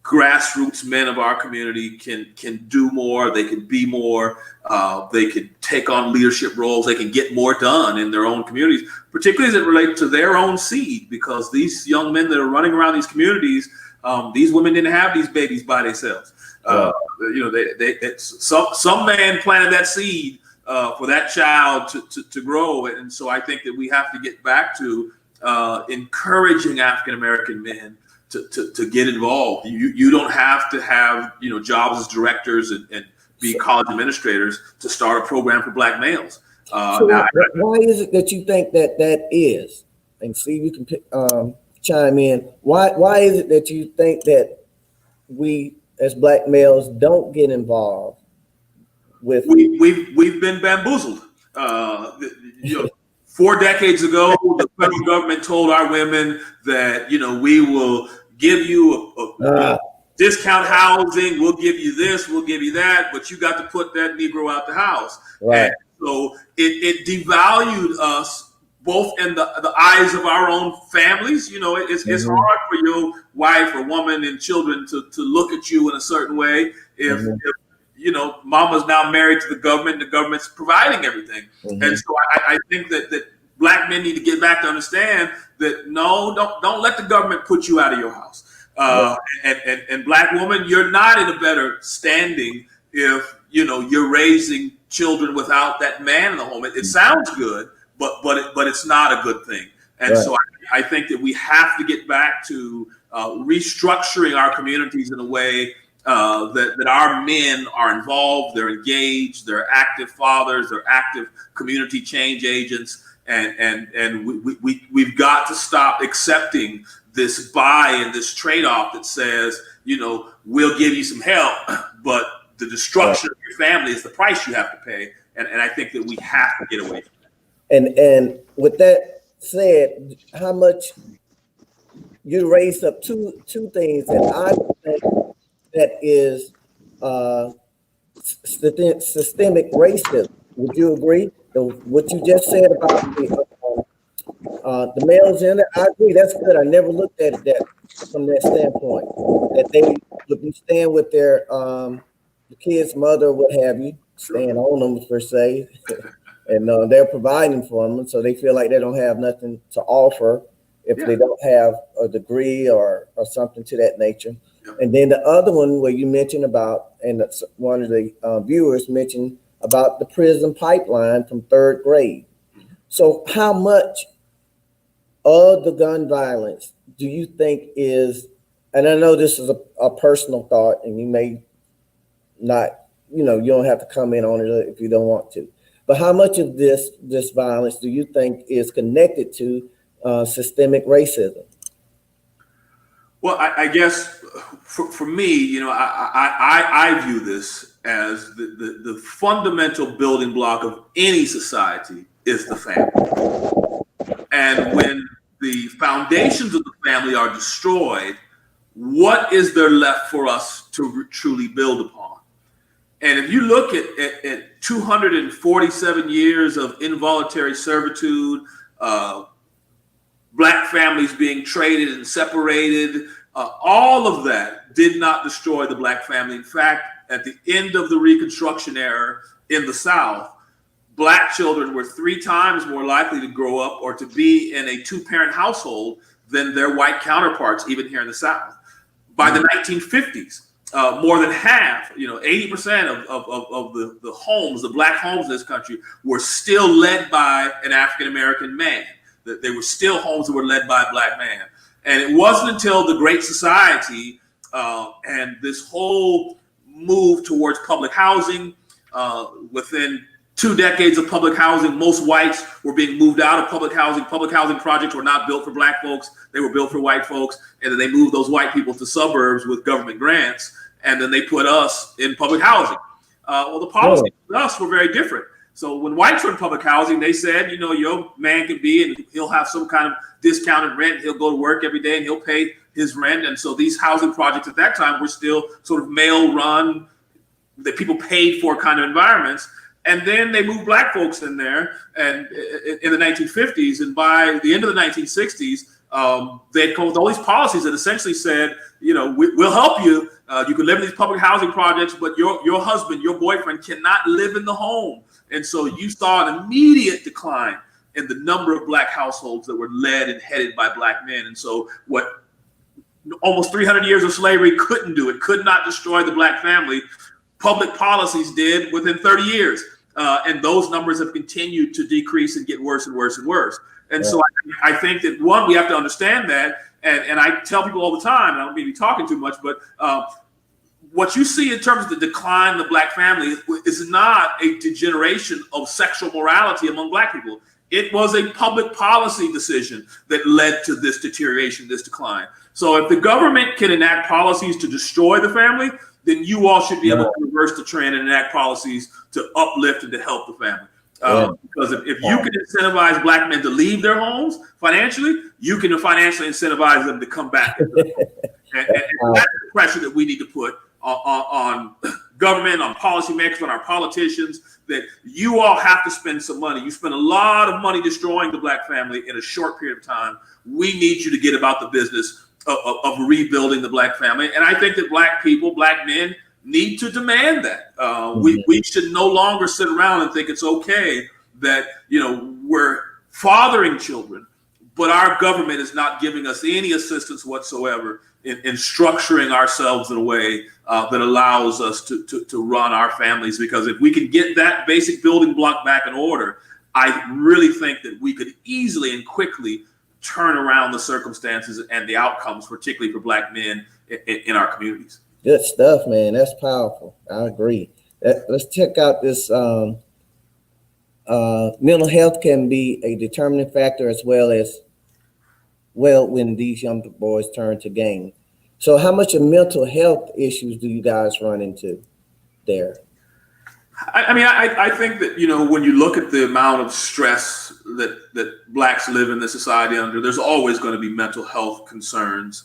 grassroots men of our community can do more. They can be more. They can take on leadership roles. They can get more done in their own communities, particularly as it relates to their own seed, because these young men that are running around these communities, these women didn't have these babies by themselves. Some man planted that seed for that child to grow. And so I think that we have to get back to encouraging African American men to get involved. You don't have to have jobs as directors and be college administrators to start a program for Black males. Why is it that you think that is? And Steve, you can chime in. Why is it that you think that we as Black males don't get involved with? We've been bamboozled. 4 decades ago, the federal government told our women that we will give you a discount housing, we'll give you this, we'll give you that, but you got to put that Negro out the house. Right. And so it devalued us both in the eyes of our own families. It's hard for your wife or woman and children to look at you in a certain way if mama's now married to the government and the government's providing everything. And so I think that Black men need to get back to understand that don't let the government put you out of your house. And Black woman, you're not in a better standing if you're raising children without that man in the home. It sounds good, but it's not a good thing. And so I think that we have to get back to restructuring our communities in a way that our men are involved, they're engaged, they're active fathers, they're active community change agents, and we've got to stop accepting this buy and this trade-off that says, we'll give you some help, but the destruction of your family is the price you have to pay. And I think that we have to get away from that. And with that said, how much you raised up two things that I think that is systemic racism. Would you agree? What you just said about the males in it, I agree. That's good. I never looked at it from that standpoint. That they would be staying with their the kid's mother, what have you, staying on them per se, and they're providing for them, so they feel like they don't have nothing to offer if they don't have a degree or something to that nature. And then the other one where you mentioned about, and one of the viewers mentioned about the prison pipeline from 3rd grade. So how much of the gun violence do you think is, and I know this is a personal thought and you may not, you don't have to comment on it if you don't want to, but how much of this violence do you think is connected to systemic racism? Well, I guess for me, I view this as the fundamental building block of any society is the family. And when the foundations of the family are destroyed, what is there left for us to truly build upon? And if you look at 247 years of involuntary servitude, Black families being traded and separated, all of that did not destroy the Black family. In fact, at the end of the Reconstruction era in the South, Black children were 3 times more likely to grow up or to be in a 2-parent household than their white counterparts, even here in the South. By the 1950s, more than half, 80% of the homes, the Black homes in this country, were still led by an African-American man. They were still homes that were led by a Black man. And it wasn't until the Great Society and this whole move towards public housing, within 2 decades of public housing, most whites were being moved out of public housing. Public housing projects were not built for Black folks. They were built for white folks. And then they moved those white people to suburbs with government grants. And then they put us in public housing. Well, the policies with us were very different. So when whites were in public housing, they said, your man can be, and he'll have some kind of discounted rent. He'll go to work every day and he'll pay his rent. And so these housing projects at that time were still sort of male run, that people paid for kind of environments. And then they moved black folks in there, and in the 1950s, and by the end of the 1960s, they'd come with all these policies that essentially said, we'll help you. You can live in these public housing projects, but your husband, your boyfriend cannot live in the home. And so you saw an immediate decline in the number of black households that were led and headed by black men. And so what almost 300 years of slavery couldn't do, it could not destroy the black family, public policies did within 30 years. And those numbers have continued to decrease and get worse and worse and worse. And so I think that, one, we have to understand that. And I tell people all the time, and I don't mean to be talking too much, but what you see in terms of the decline of the black family is not a degeneration of sexual morality among black people. It was a public policy decision that led to this deterioration, this decline. So if the government can enact policies to destroy the family, then you all should be able to reverse the trend and enact policies to uplift and to help the family. Because if you can incentivize black men to leave their homes financially, you can financially incentivize them to come back. And that's the pressure that we need to put on government, on policymakers, on our politicians, that you all have to spend some money. You spend a lot of money destroying the black family in a short period of time. We need you to get about the business of rebuilding the black family. And I think that black people, black men, need to demand that. We should no longer sit around and think it's okay that, we're fathering children, but our government is not giving us any assistance whatsoever in structuring ourselves in a way that allows us to run our families. Because if we can get that basic building block back in order, I really think that we could easily and quickly turn around the circumstances and the outcomes, particularly for black men in our communities. Good stuff, man. That's powerful. I agree. Let's check out this. Mental health can be a determining factor as well when these young boys turn to gangs. So how much of mental health issues do you guys run into there? I think that, when you look at the amount of stress that blacks live in this society under, there's always going to be mental health concerns.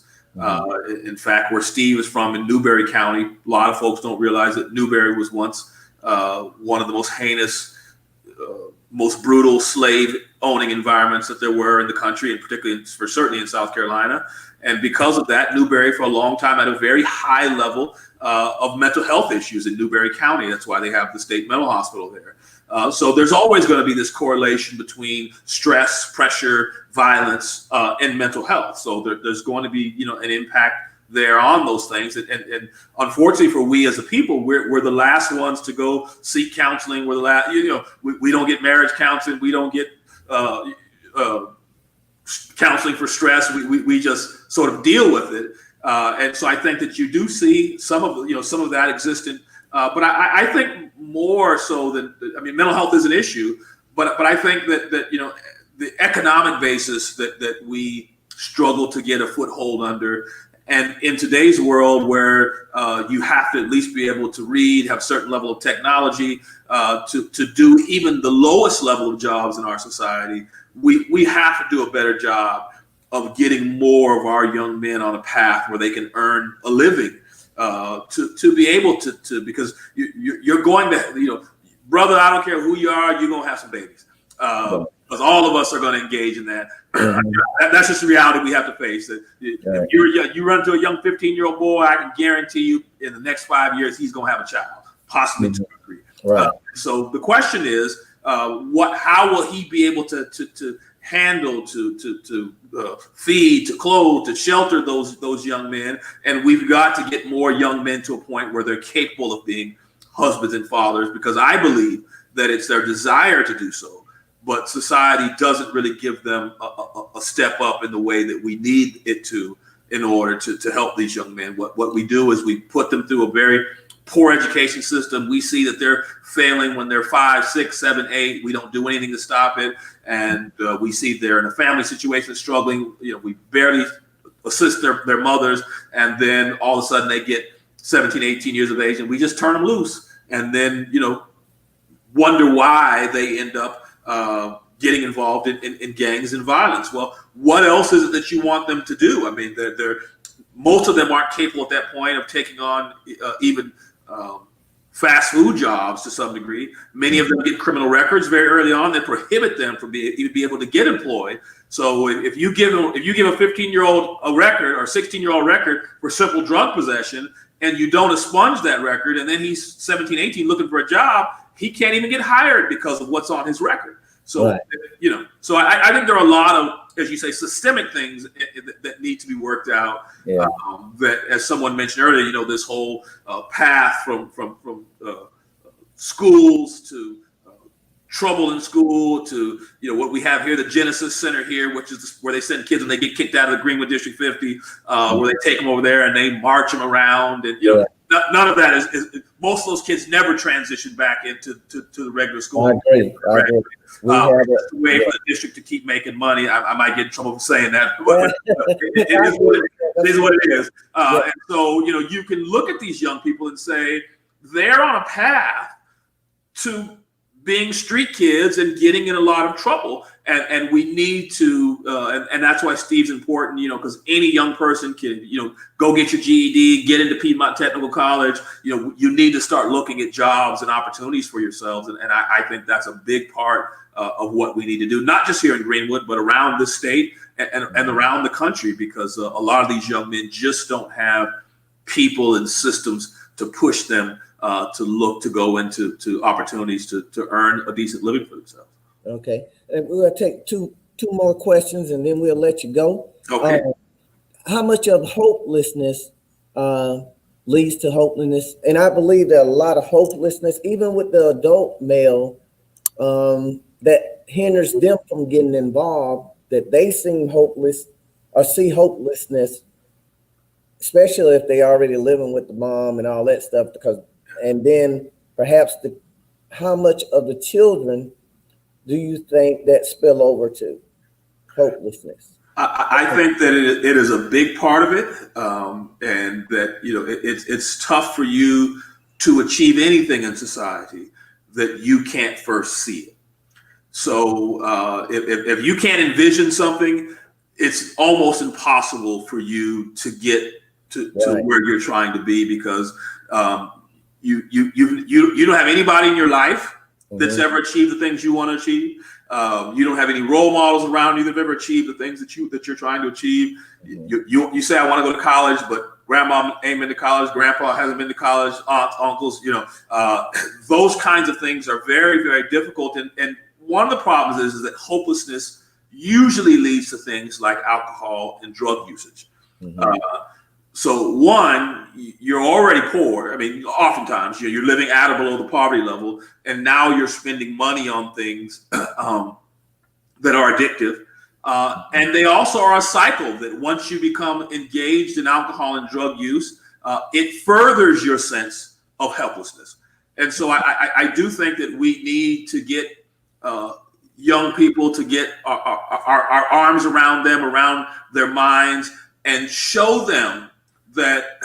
In fact, where Steve is from in Newberry County, a lot of folks don't realize that Newberry was once one of the most heinous, most brutal slave owning environments that there were in the country, and particularly certainly in South Carolina. And because of that, Newberry for a long time had a very high level of mental health issues in Newberry County. That's why they have the state mental hospital there. So there's always going to be this correlation between stress, pressure, violence, and mental health. So there's going to be, an impact there on those things. And unfortunately for we as a people, we're the last ones to go seek counseling. We're the last, we don't get marriage counseling. We don't get counseling for stress. We just sort of deal with it. And so I think that you do see some of that existent. But I think more so than, mental health is an issue, but I think that the economic basis that we struggle to get a foothold under, and in today's world where you have to at least be able to read, have a certain level of technology to do even the lowest level of jobs in our society, we have to do a better job of getting more of our young men on a path where they can earn a living. To be able to because you're going to, brother, I don't care who you are, you're going to have some babies. Because all of us are going to engage in that. That's just the reality we have to face. That if you run into a young 15-year-old boy, I can guarantee you in the next 5 years, he's going to have a child, possibly 2 or 3. Right. So the question is, how will he be able to handle, to feed, to clothe, to shelter those young men? And we've got to get more young men to a point where they're capable of being husbands and fathers, because I believe that it's their desire to do so, but society doesn't really give them a step up in the way that we need it to in order to help these young men. What we do is we put them through a very poor education system. We see that they're failing when they're 5, 6, 7, 8. We don't do anything to stop it. And we see they're in a family situation struggling. We barely assist their mothers. And then all of a sudden they get 17, 18 years of age and we just turn them loose. And then, wonder why they end up getting involved in gangs and violence. Well, what else is it that you want them to do? They're most of them aren't capable at that point of taking on even fast food jobs to some degree. Many of them get criminal records very early on that prohibit them from even be able to get employed. So if you give a 15-year-old a record or 16-year-old record for simple drug possession, and you don't expunge that record, and then he's 17, 18 looking for a job, he can't even get hired because of what's on his record. So, right. So I think there are a lot of, as you say, systemic things that need to be worked out. Yeah. That, as someone mentioned earlier, this whole path from schools to trouble in school to what we have here, the Genesis Center here, which is where they send kids and they get kicked out of the Greenwood District 50, where they take them over there and they march them around, and none of that is most of those kids never transition back into the regular school. I agree. It's a way for the district to keep making money. I might get in trouble for saying that, but it is what it is. And so you can look at these young people and say they're on a path to being street kids and getting in a lot of trouble, and we need to, and that's why Steve's important, because any young person can, go get your GED, get into Piedmont Technical College. You need to start looking at jobs and opportunities for yourselves, and I think that's a big part of what we need to do, not just here in Greenwood, but around the state and around the country, because a lot of these young men just don't have people and systems to push them to look to go into opportunities to earn a decent living for themselves. Okay, and we'll take two more questions and then we'll let you go. Okay. How much of hopelessness leads to hopelessness? And I believe there are a lot of hopelessness, even with the adult male, that hinders them from getting involved, that they seem hopeless or see hopelessness, especially if they already living with the mom and all that stuff, and then perhaps how much of the children do you think that spill over to hopelessness? I think that it is a big part of it, and that it's tough for you to achieve anything in society that you can't first see it. So if you can't envision something, it's almost impossible for you to get to where you're trying to be, because you don't have anybody in your life that's ever achieved the things you want to achieve. You don't have any role models around you that have ever achieved the things that you're trying to achieve. You say, I want to go to college, but grandma ain't been to college, grandpa hasn't been to college, aunts, uncles, those kinds of things are very, very difficult. And one of the problems is that hopelessness usually leads to things like alcohol and drug usage. So one, you're already poor. I mean, oftentimes you're living at or below the poverty level, and now you're spending money on things that are addictive. And they also are a cycle that once you become engaged in alcohol and drug use, it furthers your sense of helplessness. And so I do think that we need to get young people to get our arms around them, around their minds, and show them that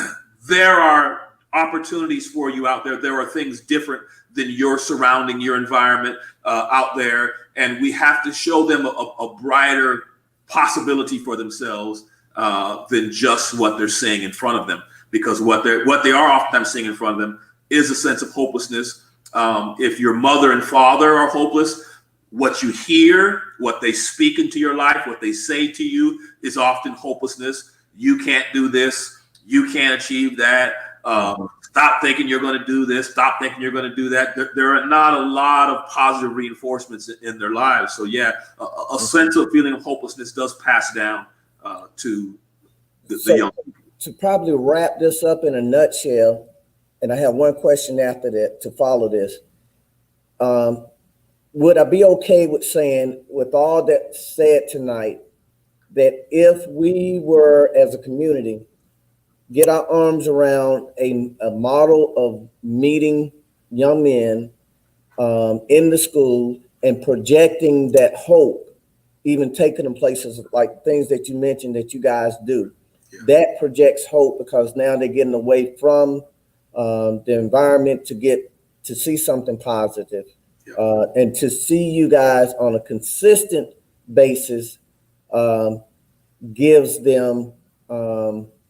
there are opportunities for you out there. There are things different than your surrounding, your environment out there. And we have to show them a brighter possibility for themselves than just what they're seeing in front of them. Because what they are oftentimes seeing in front of them is a sense of hopelessness. If your mother and father are hopeless, what you hear, what they speak into your life, what they say to you is often hopelessness. You can't do this. You can't achieve that. Stop thinking you're going to do this. Stop thinking you're going to do that. There are not a lot of positive reinforcements in their lives. So yeah, a sense of feeling of hopelessness does pass down to the young people. To probably wrap this up in a nutshell, and I have one question after that to follow this. Would I be okay with saying, with all that said tonight, that if we were, as a community, get our arms around a model of meeting young men in the school and projecting that hope, even taking them places like things that you mentioned that you guys do, that projects hope, because now they're getting away from the environment to see something positive. And to see you guys on a consistent basis gives them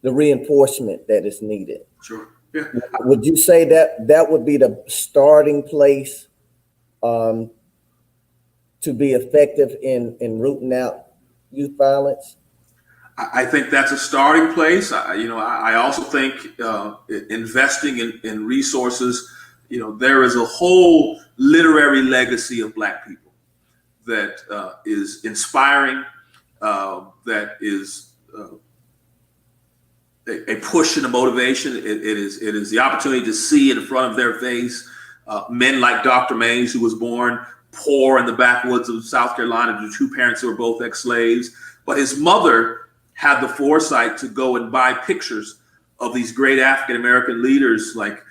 the reinforcement that is needed. Sure. Yeah. Would you say that that would be the starting place to be effective in rooting out youth violence? I think that's a starting place. I also think investing in resources. There is a whole literary legacy of Black people that is inspiring, that is a push and a motivation. It is the opportunity to see in front of their face men like Dr. Mays, who was born poor in the backwoods of South Carolina to two parents who were both ex-slaves, but his mother had the foresight to go and buy pictures of these great African-American leaders like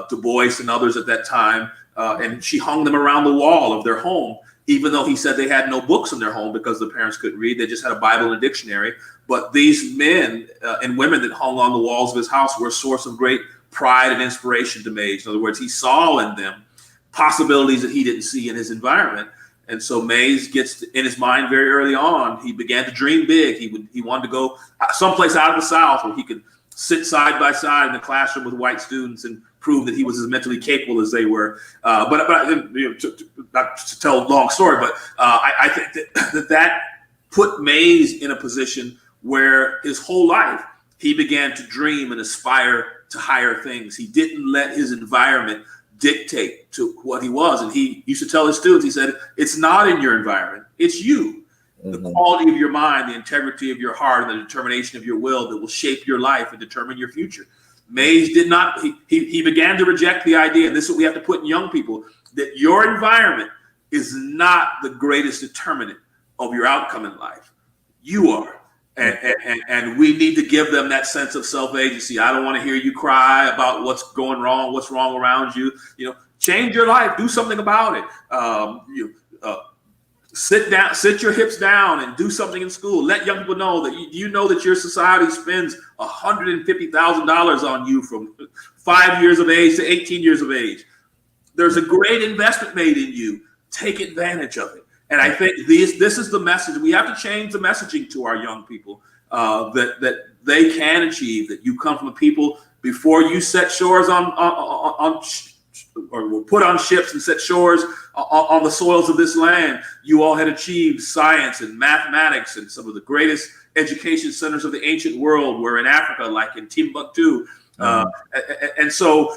Du Bois and others at that time, and she hung them around the wall of their home, even though he said they had no books in their home because the parents couldn't read. They just had a Bible and a dictionary. But these men and women that hung on the walls of his house were a source of great pride and inspiration to Mays. In other words, he saw in them possibilities that he didn't see in his environment. And so Mays gets in his mind very early on. He began to dream big. He wanted to go someplace out of the South where he could sit side by side in the classroom with white students and prove that he was as mentally capable as they were. But not to tell a long story, but I think that put Mays in a position where his whole life he began to dream and aspire to higher things. He didn't let his environment dictate to what he was. And he used to tell his students, he said, it's not in your environment, it's you. The quality of your mind, the integrity of your heart, and the determination of your will that will shape your life and determine your future. Mays did not, he began to reject the idea, and this is what we have to put in young people, that your environment is not the greatest determinant of your outcome in life. You are. And we need to give them that sense of self-agency. I don't want to hear you cry about what's going wrong, what's wrong around you. Change your life, do something about it. Sit down, sit your hips down and do something in school. Let young people know that you know that your society spends $150,000 on you from 5 years of age to 18 years of age. There's a great investment made in you. Take advantage of it. And I think this is the message. We have to change the messaging to our young people that they can achieve, that you come from a people before you set shores or were put on ships and set shores on the soils of this land. You all had achieved science and mathematics, and some of the greatest education centers of the ancient world were in Africa, like in Timbuktu. And so,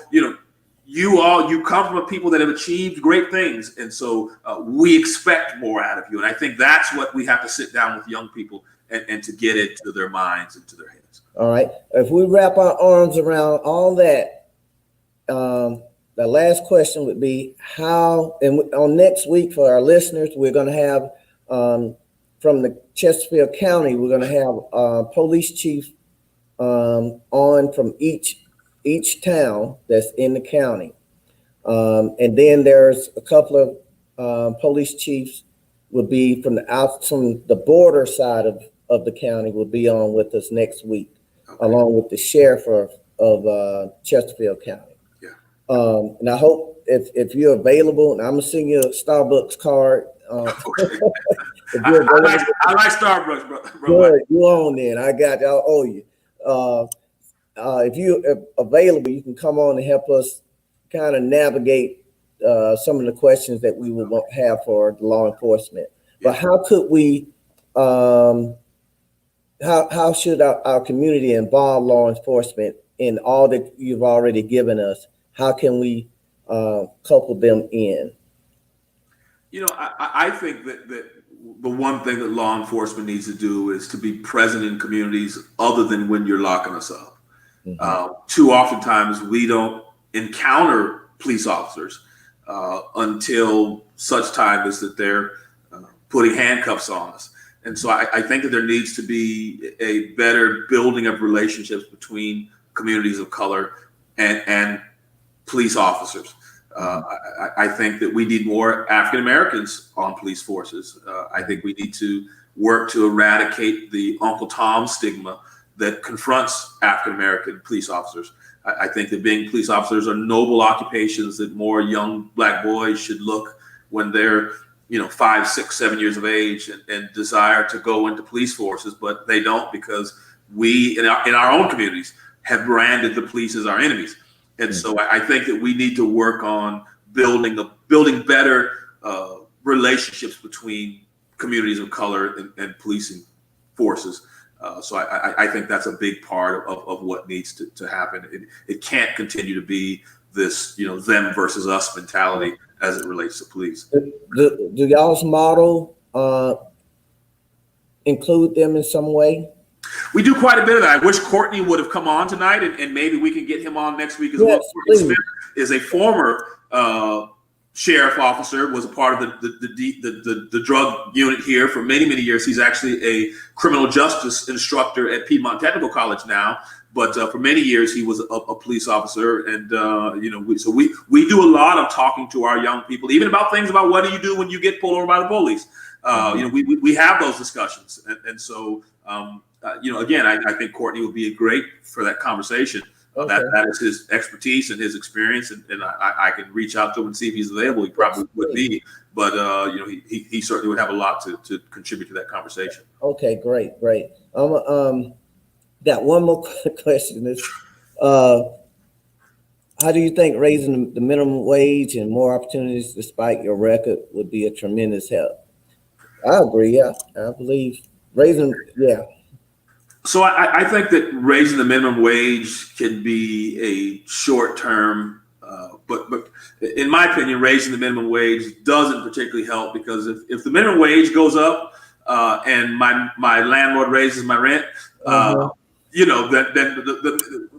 you come from a people that have achieved great things. And so we expect more out of you. And I think that's what we have to sit down with young people and to get it to their minds and to their heads. All right. If we wrap our arms around all that, the last question would be how, and on next week for our listeners, we're going to have from the Chesterfield County, we're going to have police chiefs on from each town that's in the county. And then there's a couple of police chiefs will be from the border side of the county will be on with us next week, along with the sheriff of Chesterfield County. And I hope if you're available, and I'm gonna send you a Starbucks card. If you're available, I like Starbucks, bro. Good, you on then. I got you. I'll owe you. If you're available, you can come on and help us kind of navigate some of the questions that we will have for the law enforcement. But how could we? How should our community involve law enforcement in all that you've already given us? How can we couple them in? I think that the one thing that law enforcement needs to do is to be present in communities other than when you're locking us up. Too oftentimes we don't encounter police officers until such time as that they're putting handcuffs on us. And so I think that there needs to be a better building of relationships between communities of color and police officers. I think that we need more African Americans on police forces. I think we need to work to eradicate the Uncle Tom stigma that confronts African American police officers. I think that being police officers are noble occupations that more young Black boys should look when they're 5, 6, 7 years of age and desire to go into police forces, but they don't because we in our own communities have branded the police as our enemies. And so I think that we need to work on building better relationships between communities of color and policing forces. So I think that's a big part of what needs to happen. It can't continue to be this, them versus us mentality as it relates to police. Do y'all's model include them in some way? We do quite a bit of that. I wish Courtney would have come on tonight, and maybe we can get him on next week as well. Courtney Smith is a former sheriff officer, was a part of the drug unit here for many, many years. He's actually a criminal justice instructor at Piedmont Technical College now, but for many years he was a police officer. And so we do a lot of talking to our young people, even about things about what do you do when you get pulled over by the police. We have those discussions, and so again, I think Courtney would be great for that conversation. Okay. That is his expertise and his experience, and I can reach out to him and see if he's available. He probably would be, but he certainly would have a lot to contribute to that conversation. Okay, great. Got one more question. Is how do you think raising the minimum wage and more opportunities despite your record would be a tremendous help? I agree. Yeah, I believe raising. Yeah. So I think that raising the minimum wage can be a short term, but in my opinion, raising the minimum wage doesn't particularly help, because if the minimum wage goes up and my landlord raises my rent, then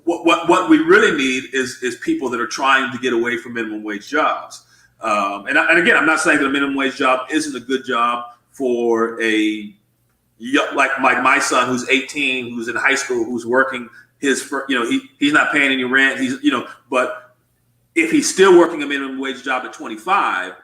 what we really need is people that are trying to get away from minimum wage jobs. And again, I'm not saying that a minimum wage job isn't a good job for like my son who's 18, who's in high school, who's working he's not paying any rent. But if he's still working a minimum wage job at 25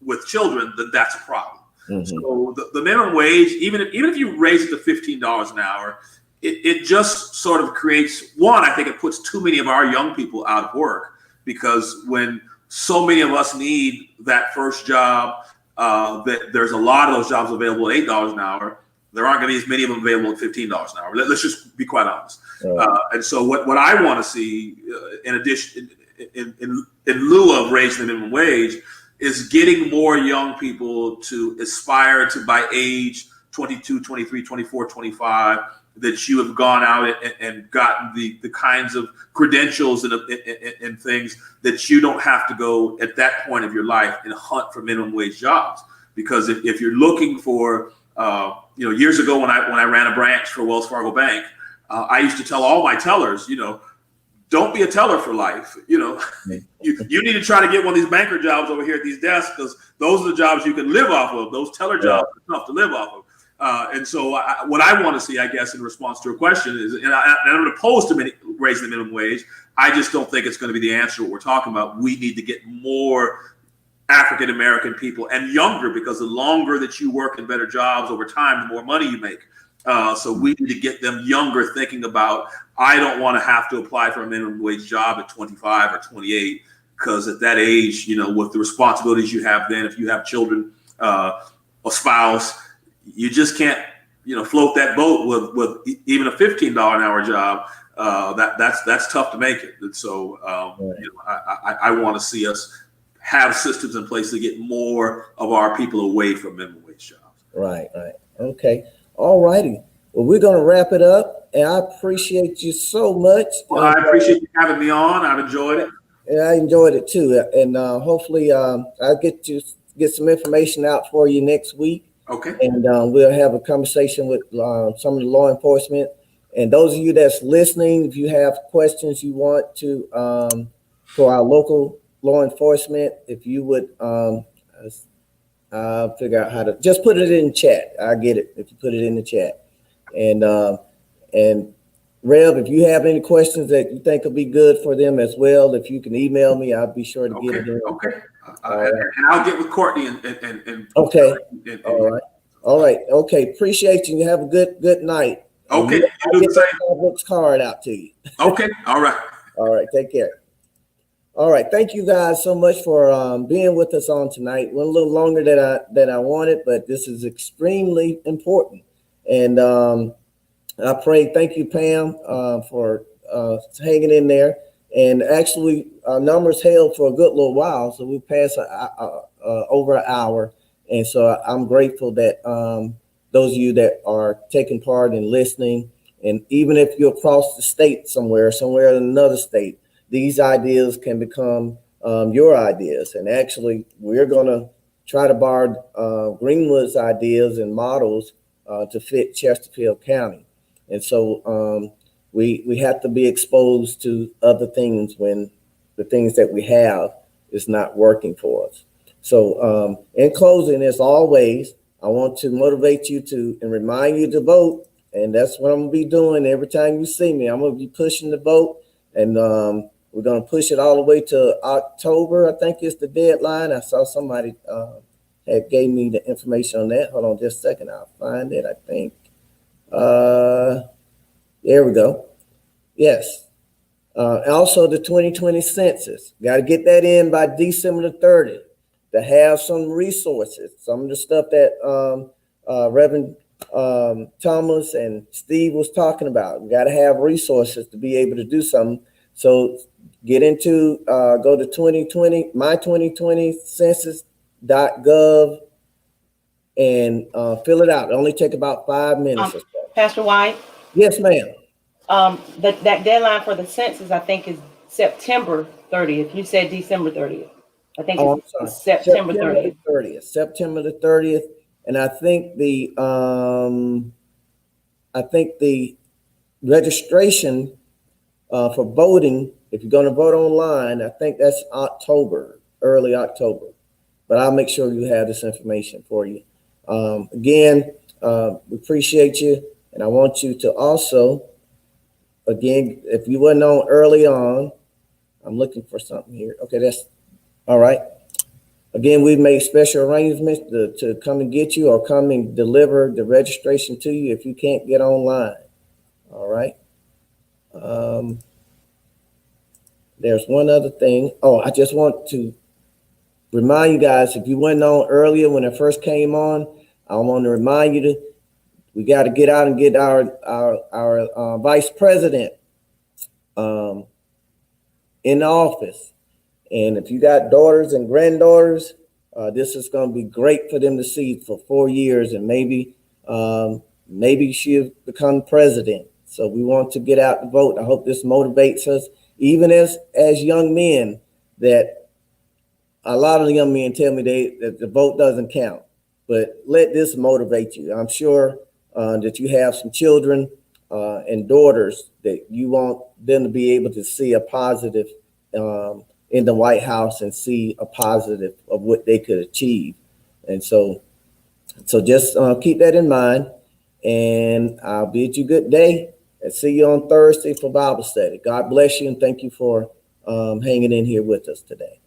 with children, then that's a problem. Mm-hmm. So the minimum wage, even if you raise it to $15 an hour, it just sort of creates, I think it puts too many of our young people out of work, because when so many of us need that first job, that there's a lot of those jobs available at $8 an hour. There aren't going to be as many of them available at $15 an hour. Let's just be quite honest. Right. And so what I want to see, in addition, in lieu of raising the minimum wage, is getting more young people to aspire to, by age 22, 23, 24, 25, that you have gone out and gotten the kinds of credentials and things that you don't have to go at that point of your life and hunt for minimum wage jobs. Because if you're looking for, years ago when I ran a branch for Wells Fargo Bank, I used to tell all my tellers, don't be a teller for life. You need to try to get one of these banker jobs over here at these desks, because those are the jobs you can live off of. Those teller jobs are tough to live off of. And so what I want to see, I guess, in response to your question is, and I'm opposed to raising the minimum wage. I just don't think it's going to be the answer to what we're talking about. We need to get more African-American people, and younger, because the longer that you work in better jobs over time, the more money you make. So we need to get them younger, thinking about, I don't want to have to apply for a minimum wage job at 25 or 28, because at that age, with the responsibilities you have then, if you have children, a spouse, you just can't, float that boat with even a $15 an hour job. That's tough to make it. And so, I want to see us have systems in place to get more of our people away from minimum wage jobs. Right. Okay. All righty. Well, we're going to wrap it up, and I appreciate you so much. Well, I appreciate you having me on. I've enjoyed it. And I enjoyed it too. And hopefully I'll get some information out for you next week. Okay. And we'll have a conversation with some of the law enforcement. And those of you that's listening, if you have questions you want to for our local law enforcement, if you would I'll figure out how to just put it in chat. I get it if you put it in the chat. And Rev, if you have any questions that you think will be good for them as well, if you can email me, I'll be sure to get it in. Okay. And I'll get with Courtney and okay. All right. Okay. Appreciate you. Have a good night. Okay. I'll get that card out to you. Okay. All right. All right. Take care. All right. Thank you guys so much for being with us on tonight. Went a little longer than I wanted, but this is extremely important. And I pray. Thank you, Pam, for hanging in there. And actually, our numbers held for a good little while, so we passed over an hour. And so I'm grateful that those of you that are taking part in listening, and even if you're across the state somewhere in another state, these ideas can become your ideas. And actually, we're going to try to borrow Greenwood's ideas and models to fit Chesterfield County. And so we have to be exposed to other things when the things that we have is not working for us. So in closing, as always, I want to motivate you to and remind you to vote. And that's what I'm going to be doing every time you see me. I'm going to be pushing the vote. And we're going to push it all the way to October. I think is the deadline. I saw somebody had gave me the information on that. Hold on just a second. I'll find it, I think. There we go. Yes. Also, the 2020 census. Got to get that in by December the 30th to have some resources. Some of the stuff that Reverend Thomas and Steve was talking about. We got to have resources to be able to do something. So get into, go to 2020, my2020census.gov and fill it out. It only take about 5 minutes or so. Pastor White? Yes, ma'am. That deadline for the census, I think, is September 30th. You said December 30th. I think it's September 30th. September the 30th. And I think the registration for voting, if you're going to vote online, I think that's October, early October. But I'll make sure you have this information for you. Again, we appreciate you. And I want you to also, again, if you weren't on early on, I'm looking for something here. Okay, that's all right. Again, we've made special arrangements to come and get you or come and deliver the registration to you if you can't get online. All right. There's one other thing. Oh, I just want to remind you guys, if you weren't on earlier when it first came on, I want to remind you we got to get out and get our vice president in the office. And if you got daughters and granddaughters, this is going to be great for them to see for 4 years, and maybe she'll become president. So we want to get out and vote. I hope this motivates us, even as young men, that a lot of the young men tell me that the vote doesn't count. But let this motivate you. I'm sure that you have some children and daughters that you want them to be able to see a positive in the White House and see a positive of what they could achieve. And so just keep that in mind, and I'll bid you good day and see you on Thursday for Bible study. God bless you, and thank you for hanging in here with us today.